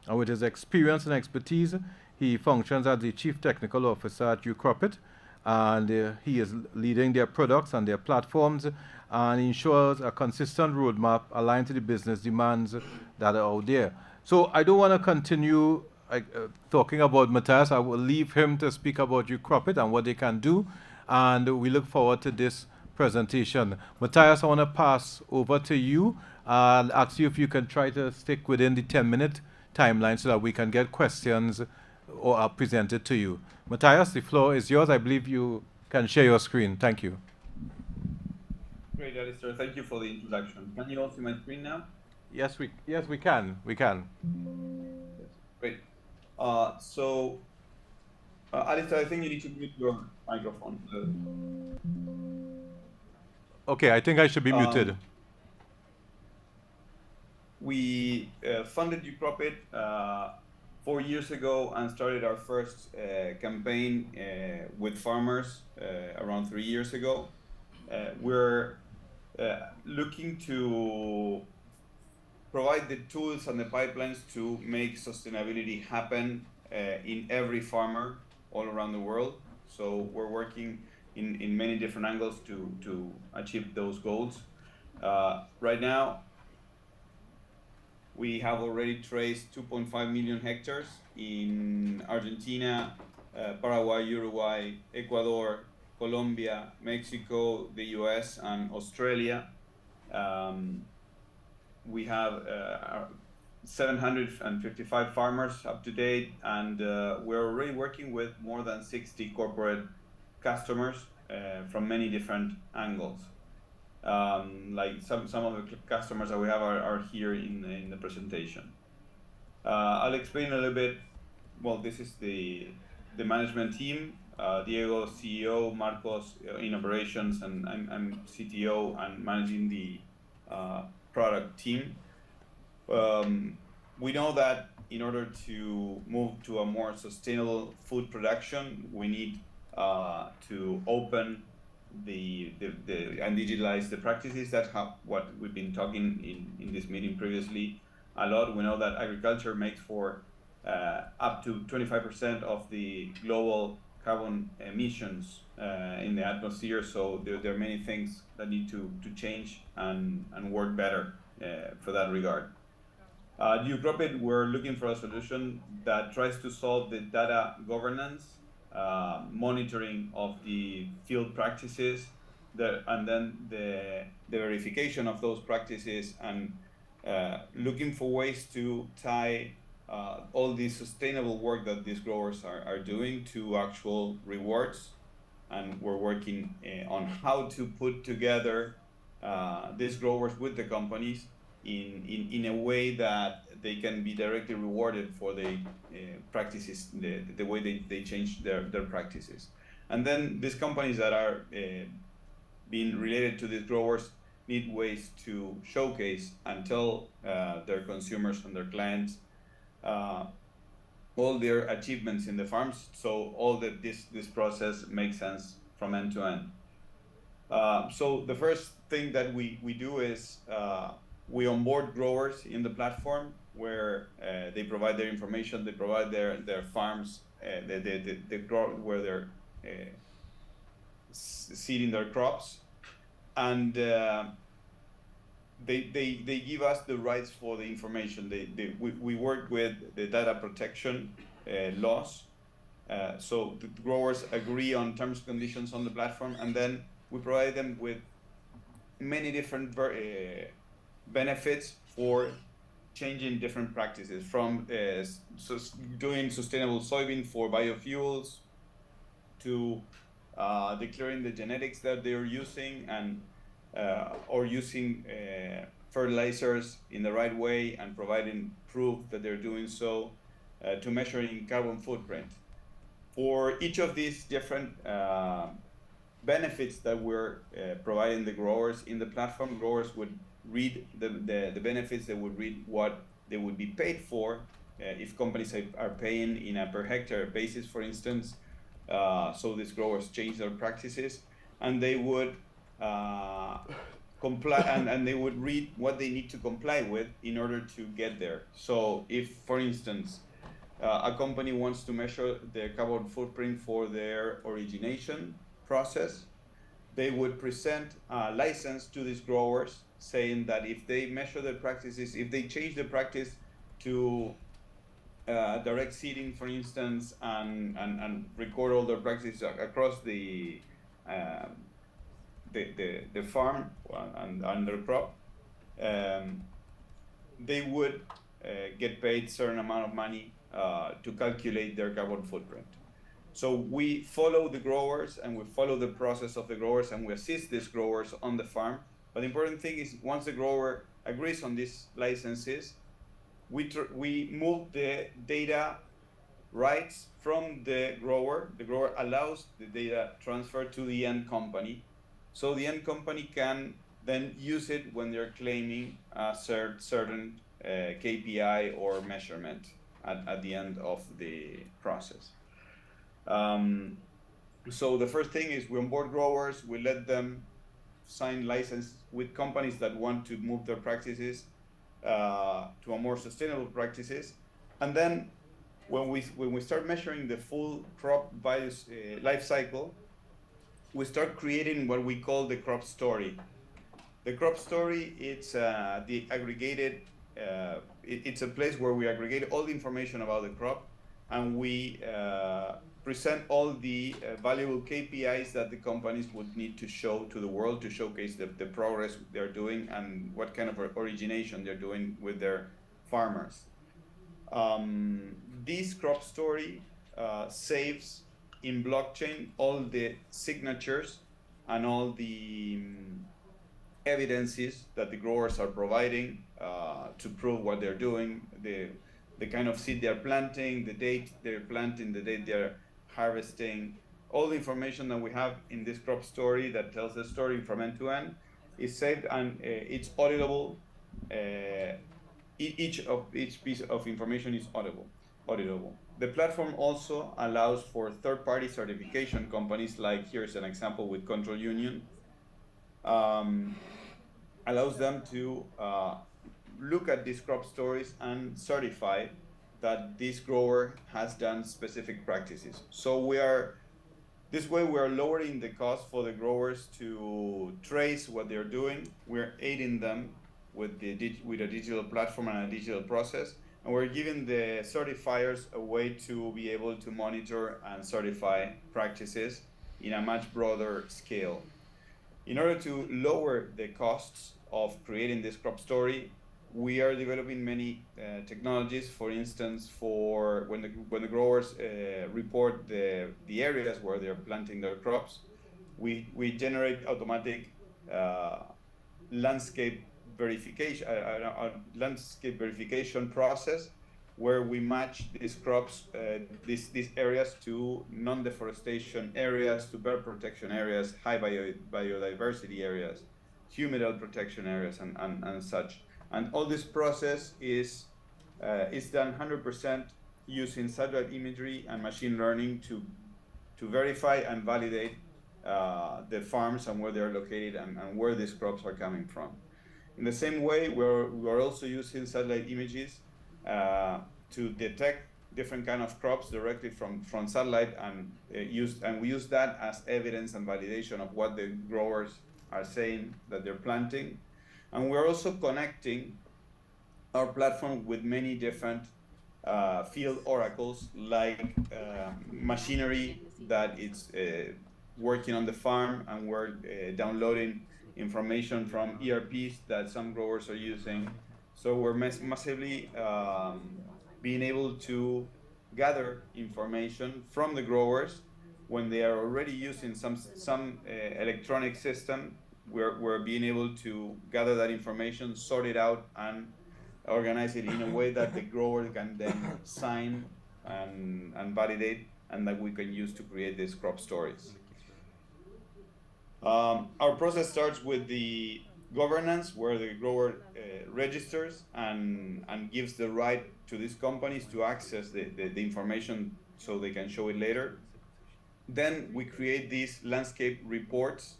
And with his experience and expertise, he functions as the Chief Technical Officer at Ucropit, and he is leading their products and their platforms and ensures a consistent roadmap aligned to the business demands that are out there. So I don't want to continue talking about Matthias. I will leave him to speak about Ucropit and what they can do, and we look forward to this presentation. Matthias, I want to pass over to you. I'll ask you if you can try to stick within the 10-minute timeline so that we can get questions or are presented to you. Matthias, the floor is yours. I believe you can share your screen. Thank you. Great, Alistair. Thank you for the introduction. Can you all see my screen now? Yes, we can. We can. Yes. Great. Alistair, I think you need to mute your microphone. Okay, I think I should be muted. We funded Ucropit 4 years ago and started our first campaign with farmers around 3 years ago. We're looking to provide the tools and the pipelines to make sustainability happen in every farmer all around the world. So we're working in many different angles to achieve those goals. Right now, we have already traced 2.5 million hectares in Argentina, Paraguay, Uruguay, Ecuador, Colombia, Mexico, the US, and Australia. We have 755 farmers up to date, and we're already working with more than 60 corporate customers from many different angles. Like some of the customers that we have are here in the presentation. I'll explain a little bit. Well, this is the management team. Diego, CEO, Marcos in operations, and I'm CTO and managing the product team. We know that in order to move to a more sustainable food production, we need to open and digitalize the practices. That's what we've been talking in this meeting previously a lot. We know that agriculture makes for up to 25% of the global carbon emissions in the atmosphere. So there are many things that need to change and work better for that regard. At Ucropit, we're looking for a solution that tries to solve the data governance, monitoring of the field practices, and then the verification of those practices, and looking for ways to tie all the sustainable work that these growers are doing to actual rewards. And we're working on how to put together these growers with the companies in a way that they can be directly rewarded for the practices, the way they change their practices. And then these companies that are being related to these growers need ways to showcase and tell their consumers and their clients all their achievements in the farms, so all this process makes sense from end to end. So the first thing that we do is we onboard growers in the platform where they provide their information, they provide their farms, the grow where they're seeding their crops, and they give us the rights for the information. We work with the data protection laws, so the growers agree on terms and conditions on the platform, and then we provide them with many different benefits for changing different practices, from doing sustainable soybean for biofuels to declaring the genetics that they're using, and or using fertilizers in the right way and providing proof that they're doing so, to measuring carbon footprint. For each of these different benefits that we're providing the growers in the platform, growers would read the benefits, they would read what they would be paid for if companies are paying in a per hectare basis, for instance. So these growers change their practices, and they would comply, and they would read what they need to comply with in order to get there. So if, for instance, a company wants to measure their carbon footprint for their origination process, they would present a license to these growers saying that if they measure their practices, if they change the practice to direct seeding, for instance, and record all their practices across the farm and their crop, they would get paid certain amount of money to calculate their carbon footprint. So we follow the growers and we follow the process of the growers and we assist these growers on the farm. But the important thing is once the grower agrees on these licenses, we move the data rights from the grower. The grower allows the data transfer to the end company. So the end company can then use it when they're claiming a certain KPI or measurement at the end of the process. So the first thing is we onboard growers, we let them sign license with companies that want to move their practices to a more sustainable practices. And then when we start measuring the full crop values life cycle, we start creating what we call the crop story. The crop story, it's the aggregated, it's a place where we aggregate all the information about the crop, and we present all the valuable KPIs that the companies would need to show to the world to showcase the progress they're doing and what kind of origination they're doing with their farmers. This crop story saves in blockchain all the signatures and all the evidences that the growers are providing to prove what they're doing, the kind of seed they're planting, the date they're planting, the date they're harvesting. All the information that we have in this crop story that tells the story from end to end is saved, and it's auditable. Each piece of information is auditable. The platform also allows for third-party certification companies, like here's an example with Control Union, allows them to look at these crop stories and certify that this grower has done specific practices. So this way we are lowering the cost for the growers to trace what they're doing. We're aiding them with a digital platform and a digital process, and we're giving the certifiers a way to be able to monitor and certify practices in a much broader scale. In order to lower the costs of creating this crop story, we are developing many technologies. For instance, for when the growers report the areas where they're planting their crops, we generate automatic landscape verification process where we match these crops, these areas to non-deforestation areas, to bird protection areas, high biodiversity areas, humidal protection areas, and such. And all this process is done 100% using satellite imagery and machine learning to verify and validate the farms and where they're located and where these crops are coming from. In the same way, we're also using satellite images to detect different kind of crops directly from satellite, and we use that as evidence and validation of what the growers are saying that they're planting. And we're also connecting our platform with many different field oracles, like machinery that is working on the farm, and we're downloading information from ERPs that some growers are using. So we're massively being able to gather information from the growers when they are already using some electronic system. We're being able to gather that information, sort it out, and organize it in a way that the grower can then sign and validate, and that we can use to create these crop stories. Our process starts with the governance, where the grower registers and gives the right to these companies to access the information so they can show it later. then we create these landscape reports.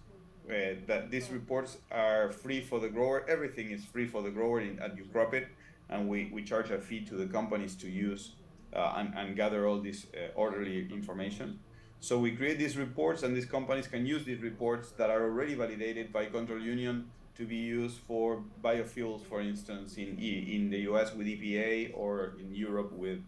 That these reports are free for the grower. Everything is free for the grower and you crop it, and we charge a fee to the companies to use and gather all this orderly information. So we create these reports, and these companies can use these reports that are already validated by Control Union to be used for biofuels, for instance, in the US with EPA, or in Europe with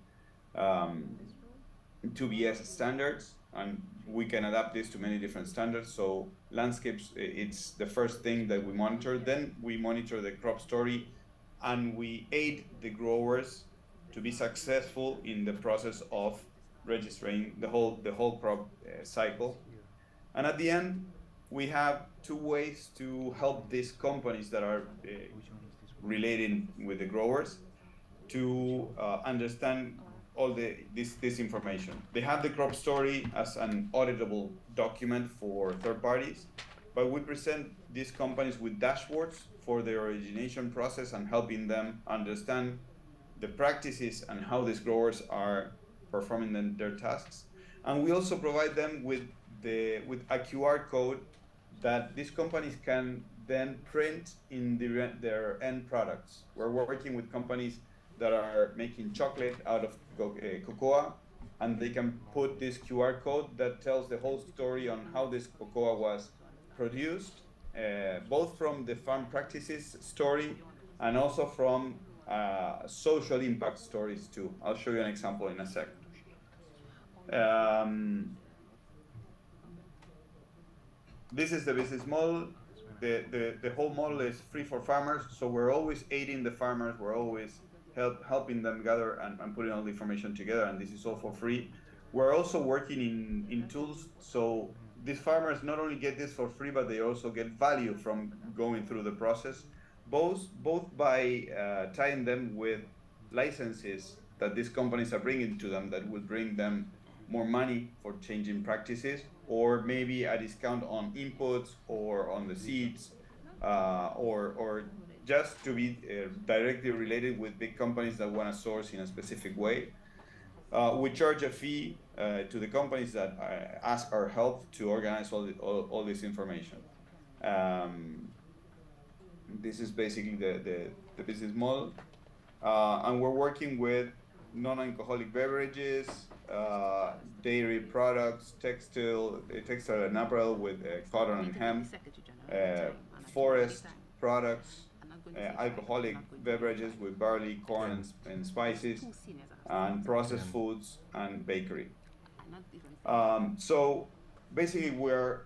2BS standards, and we can adapt this to many different standards. So landscapes, it's the first thing that we monitor. Then we monitor the crop story, and we aid the growers to be successful in the process of registering the whole crop cycle. And at the end, we have two ways to help these companies that are relating with the growers to understand all this information. They have the crop story as an auditable document for third parties, but we present these companies with dashboards for the origination process and helping them understand the practices and how these growers are performing their tasks. And we also provide them with a QR code that these companies can then print in their end products. We're working with companies that are making chocolate out of cocoa, and they can put this QR code that tells the whole story on how this cocoa was produced, both from the farm practices story and also from social impact stories too. I'll show you an example in a sec. This is the business model. The whole model is free for farmers, so we're always aiding the farmers. We're always helping them gather and putting all the information together, and this is all for free. We're also working in tools, so these farmers not only get this for free, but they also get value from going through the process, both by tying them with licenses that these companies are bringing to them that will bring them more money for changing practices, or maybe a discount on inputs or on the seeds, or just to be directly related with big companies that want to source in a specific way. We charge a fee to the companies that ask our help to organize all this information. This is basically the business model. And we're working with non-alcoholic beverages, dairy products, textile and apparel with cotton and hemp, forest products, alcoholic beverages with barley, corn, and spices, and processed foods and bakery. So basically, we're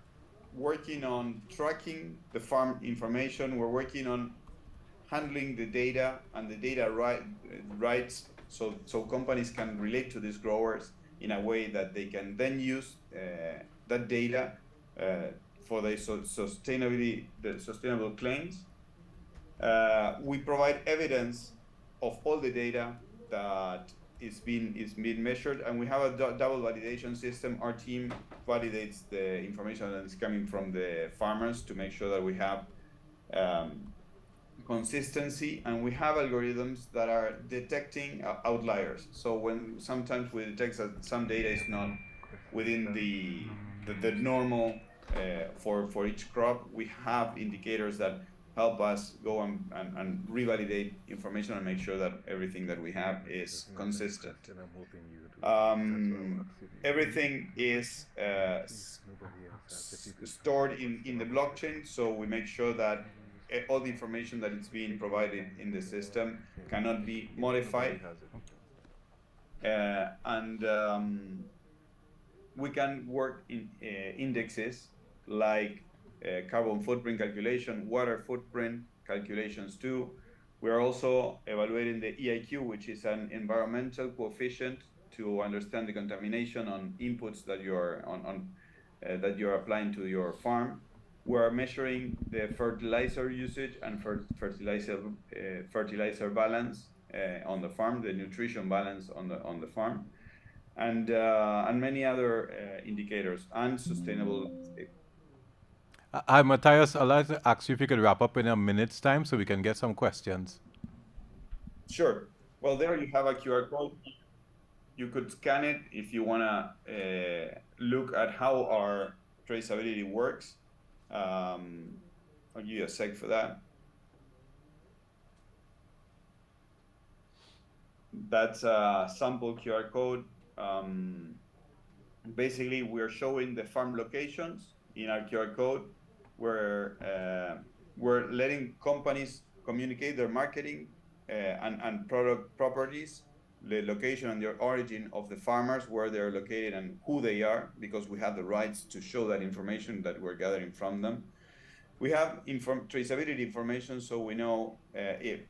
working on tracking the farm information. We're working on handling the data and the data rights, so companies can relate to these growers in a way that they can then use that data for the sustainable claims. We provide evidence of all the data that is being measured, and we have a double validation system. Our team validates the information that is coming from the farmers to make sure that we have consistency, and we have algorithms that are detecting outliers. So when sometimes we detect that some data is not within the normal for each crop, we have indicators that help us go and revalidate information and make sure that everything that we have is consistent. Everything is stored in the blockchain, so we make sure that all the information that is being provided in the system cannot be modified. We can work in indexes like carbon footprint calculation, water footprint calculations too. We're also evaluating the EIQ, which is an environmental coefficient to understand the contamination on inputs that you're that you're applying to your farm. We're measuring the fertilizer usage and fertilizer balance on the farm, the nutrition balance on the farm, and many other indicators and sustainable. Hi, Matthias. I'd like to ask you if you could wrap up in a minute's time so we can get some questions. Sure. Well, there you have a QR code. you could scan it if you want to look at how our traceability works. I'll give you a sec for that. That's a sample QR code. Basically, we're showing the farm locations in our QR code, where we're letting companies communicate their marketing and product properties, the location and the origin of the farmers, where they're located and who they are, because we have the rights to show that information that we're gathering from them. We have traceability information, so we know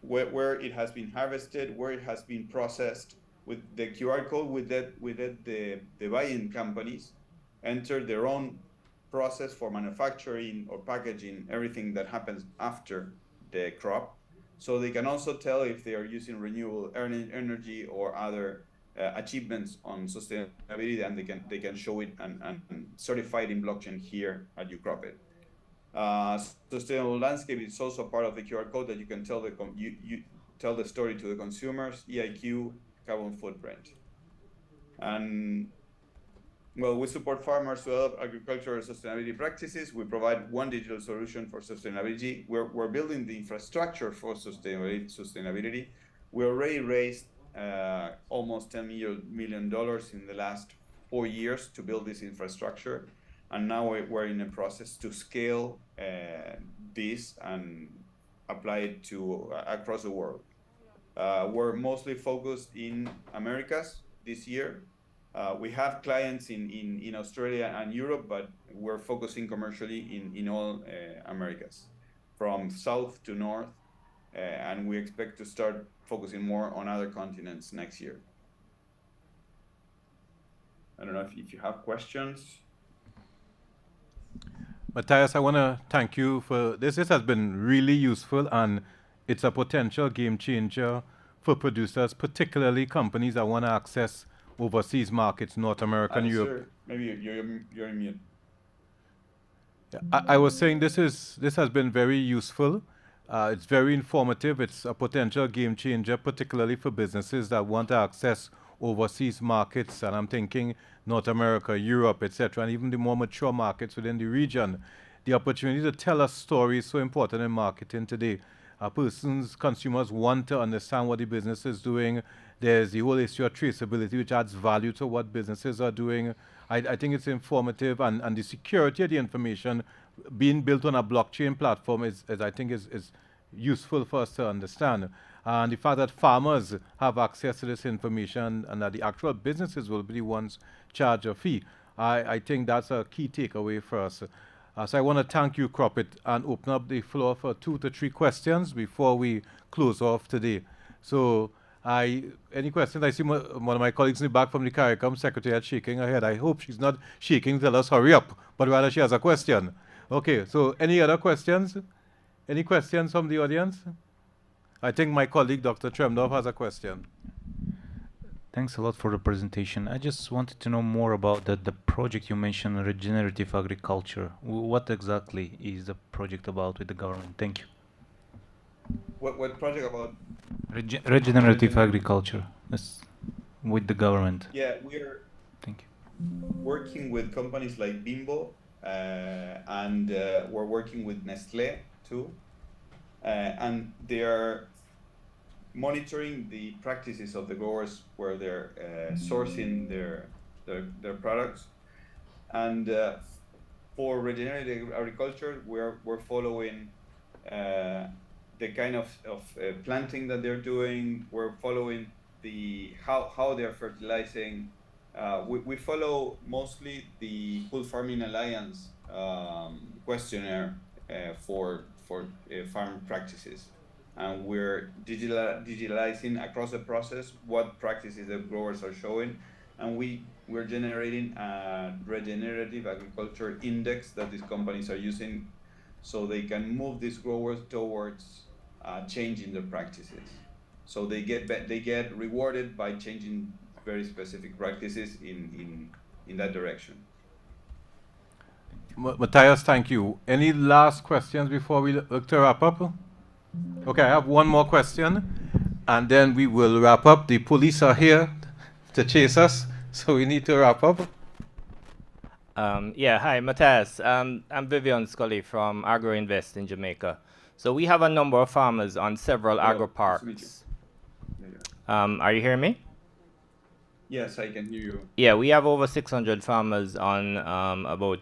where it has been harvested, where it has been processed. With the QR code, the buying companies enter their own process for manufacturing or packaging, everything that happens after the crop. So they can also tell if they are using renewable energy or other achievements on sustainability, and they can show it and certify it in blockchain here at UCropID. Sustainable landscape is also part of the QR code that you can tell you tell the story to the consumers, EIQ, carbon footprint. And well, we support farmers to develop agricultural sustainability practices. We provide one digital solution for sustainability. We're building the infrastructure for sustainability. We already raised almost $10 million in the last 4 years to build this infrastructure. And now we're in a process to scale this and apply it to across the world. We're mostly focused in Americas this year. We have clients in Australia and Europe, but we're focusing commercially in all Americas, from south to north, and we expect to start focusing more on other continents next year. I don't know if you have questions. Matthias, I want to thank you for this. This has been really useful, and it's a potential game changer for producers, particularly companies that want to access overseas markets, North America and Europe. Sir, maybe you're in mute. Yeah, I was saying this has been very useful. It's very informative. It's a potential game changer, particularly for businesses that want to access overseas markets, and I'm thinking North America, Europe, etc., and even the more mature markets within the region. The opportunity to tell a story is so important in marketing today. Consumers want to understand what the business is doing. There's the whole issue of traceability, which adds value to what businesses are doing. I think it's informative, and the security of the information being built on a blockchain platform is useful for us to understand. And the fact that farmers have access to this information and that the actual businesses will be the ones charge a fee, I think that's a key takeaway for us. So I want to thank you, UCropID, and open up the floor for 2 to 3 questions before we close off today. So any questions? I see one of my colleagues in the back from the CARICOM Secretariat shaking her head. I hope she's not shaking to tell us hurry up, but rather she has a question. Okay, so any other questions? Any questions from the audience? I think my colleague, Dr. Tremdorf, has a question. Thanks a lot for the presentation. I just wanted to know more about the project you mentioned, regenerative agriculture. What exactly is the project about with the government? Thank you. What project about? Regenerative agriculture with the government. Yeah, we're working with companies like Bimbo, and we're working with Nestlé too, and they are monitoring the practices of the growers where they're sourcing their products. And for regenerative agriculture, we're following the kind of planting that they're doing. We're following how they're fertilizing. We follow mostly the Full Farming Alliance questionnaire for farm practices. And we're digitalizing across the process what practices the growers are showing, and we're generating a regenerative agriculture index that these companies are using, so they can move these growers towards changing their practices. So they get rewarded by changing very specific practices in that direction. Matthias, thank you. Any last questions before we look to wrap up? Okay, I have one more question, and then we will wrap up. The police are here to chase us, so we need to wrap up. Yeah, hi, Matthias. I'm Vivian Scully from AgroInvest in Jamaica. So we have a number of farmers on several agro parks. Are you hearing me? Yes, I can hear you. Yeah, we have over 600 farmers on about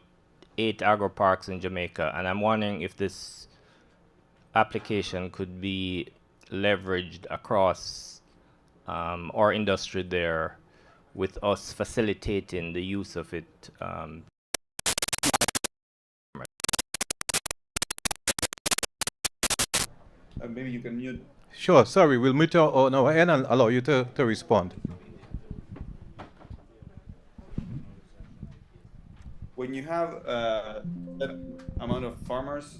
8 agro parks in Jamaica, and I'm wondering if this application could be leveraged across our industry there, with us facilitating the use of it. Maybe you can mute. Sure, sorry, we'll mute on our end and allow you to respond. When you have that amount of farmers,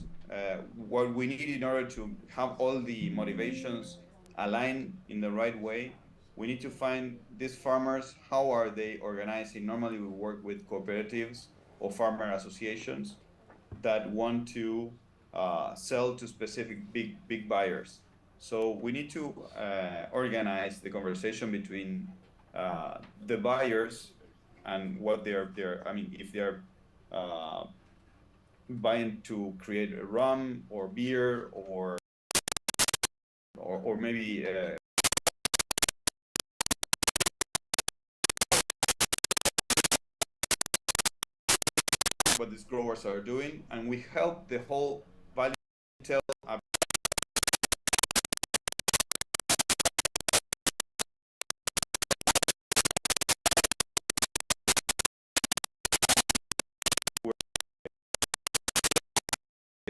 what we need in order to have all the motivations aligned in the right way, we need to find these farmers, how are they organizing? Normally we work with cooperatives or farmer associations that want to sell to specific big buyers. So we need to organize the conversation between the buyers and what they're I mean, if they're buying to create a rum or beer or maybe what these growers are doing, and we help the whole value chain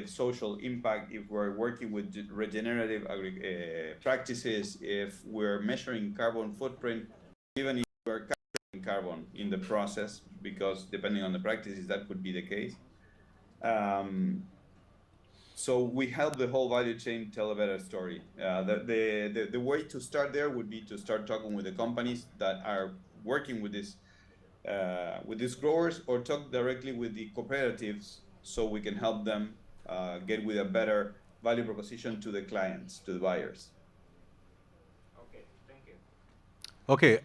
social impact, if we're working with regenerative practices, if we're measuring carbon footprint, even if we're capturing carbon in the process, because depending on the practices, that could be the case. So we help the whole value chain tell a better story. The way to start there would be to start talking with the companies that are working with these growers, or talk directly with the cooperatives so we can help them get with a better value proposition to the clients, to the buyers. Okay, thank you. Okay,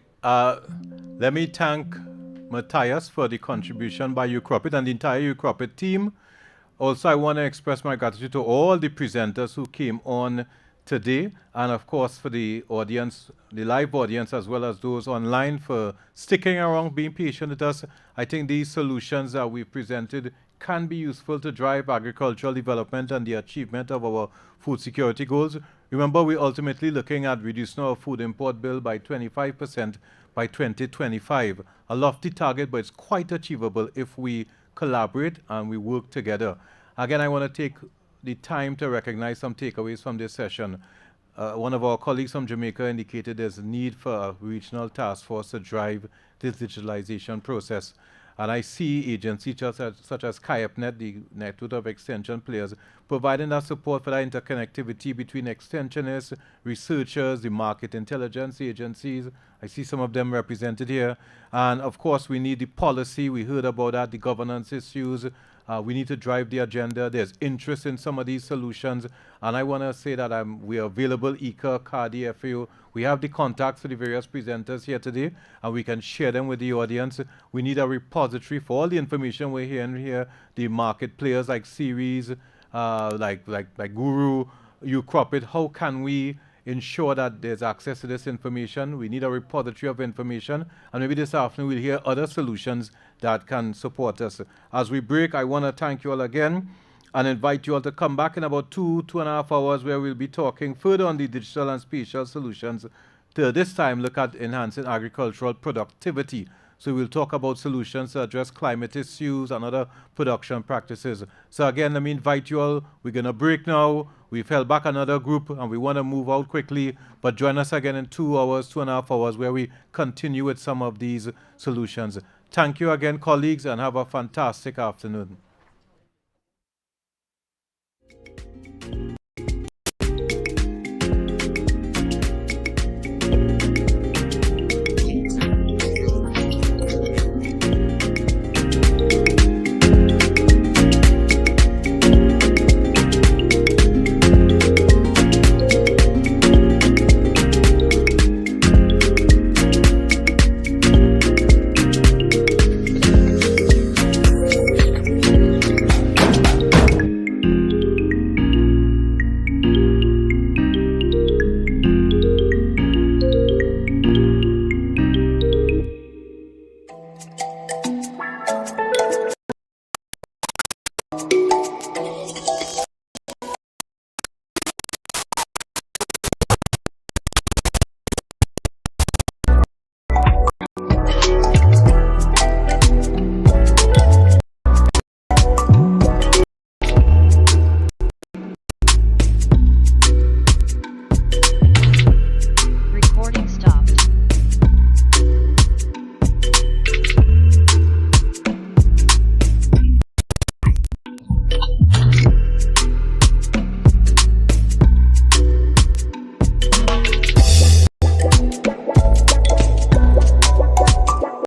let me thank Matthias for the contribution by UCROPIT and the entire UCROPIT team. Also, I want to express my gratitude to all the presenters who came on today, and of course for the audience, the live audience, as well as those online, for sticking around, being patient with us. I think these solutions that we presented can be useful to drive agricultural development and the achievement of our food security goals. Remember, we're ultimately looking at reducing our food import bill by 25% by 2025. A lofty target, but it's quite achievable if we collaborate and we work together. Again, I want to take the time to recognize some takeaways from this session. One of our colleagues from Jamaica indicated there's a need for a regional task force to drive this digitalization process. And I see agencies such as CAIPNet, the network of extension players, providing that support for that interconnectivity between extensionists, researchers, the market intelligence agencies. I see some of them represented here. And of course, we need the policy. We heard about that, the governance issues. We need to drive the agenda. There's interest in some of these solutions. And I want to say that we are available, ICA, CARDI, FAO. We have the contacts for the various presenters here today, and we can share them with the audience. We need a repository for all the information we're hearing here, the market players like Ceres, like Guru, UCROPIT. How can we ensure that there's access to this information? We need a repository of information, and maybe this afternoon we'll hear other solutions that can support us. As we break, I want to thank you all again and invite you all to come back in about 2.5 hours, where we'll be talking further on the digital and spatial solutions to this time look at enhancing agricultural productivity. So we'll talk about solutions to address climate issues and other production practices. So again, let me invite you all. We're going to break now. We've held back another group and we want to move out quickly, but join us again in 2 hours, 2.5 hours, where we continue with some of these solutions. Thank you again, colleagues, and have a fantastic afternoon.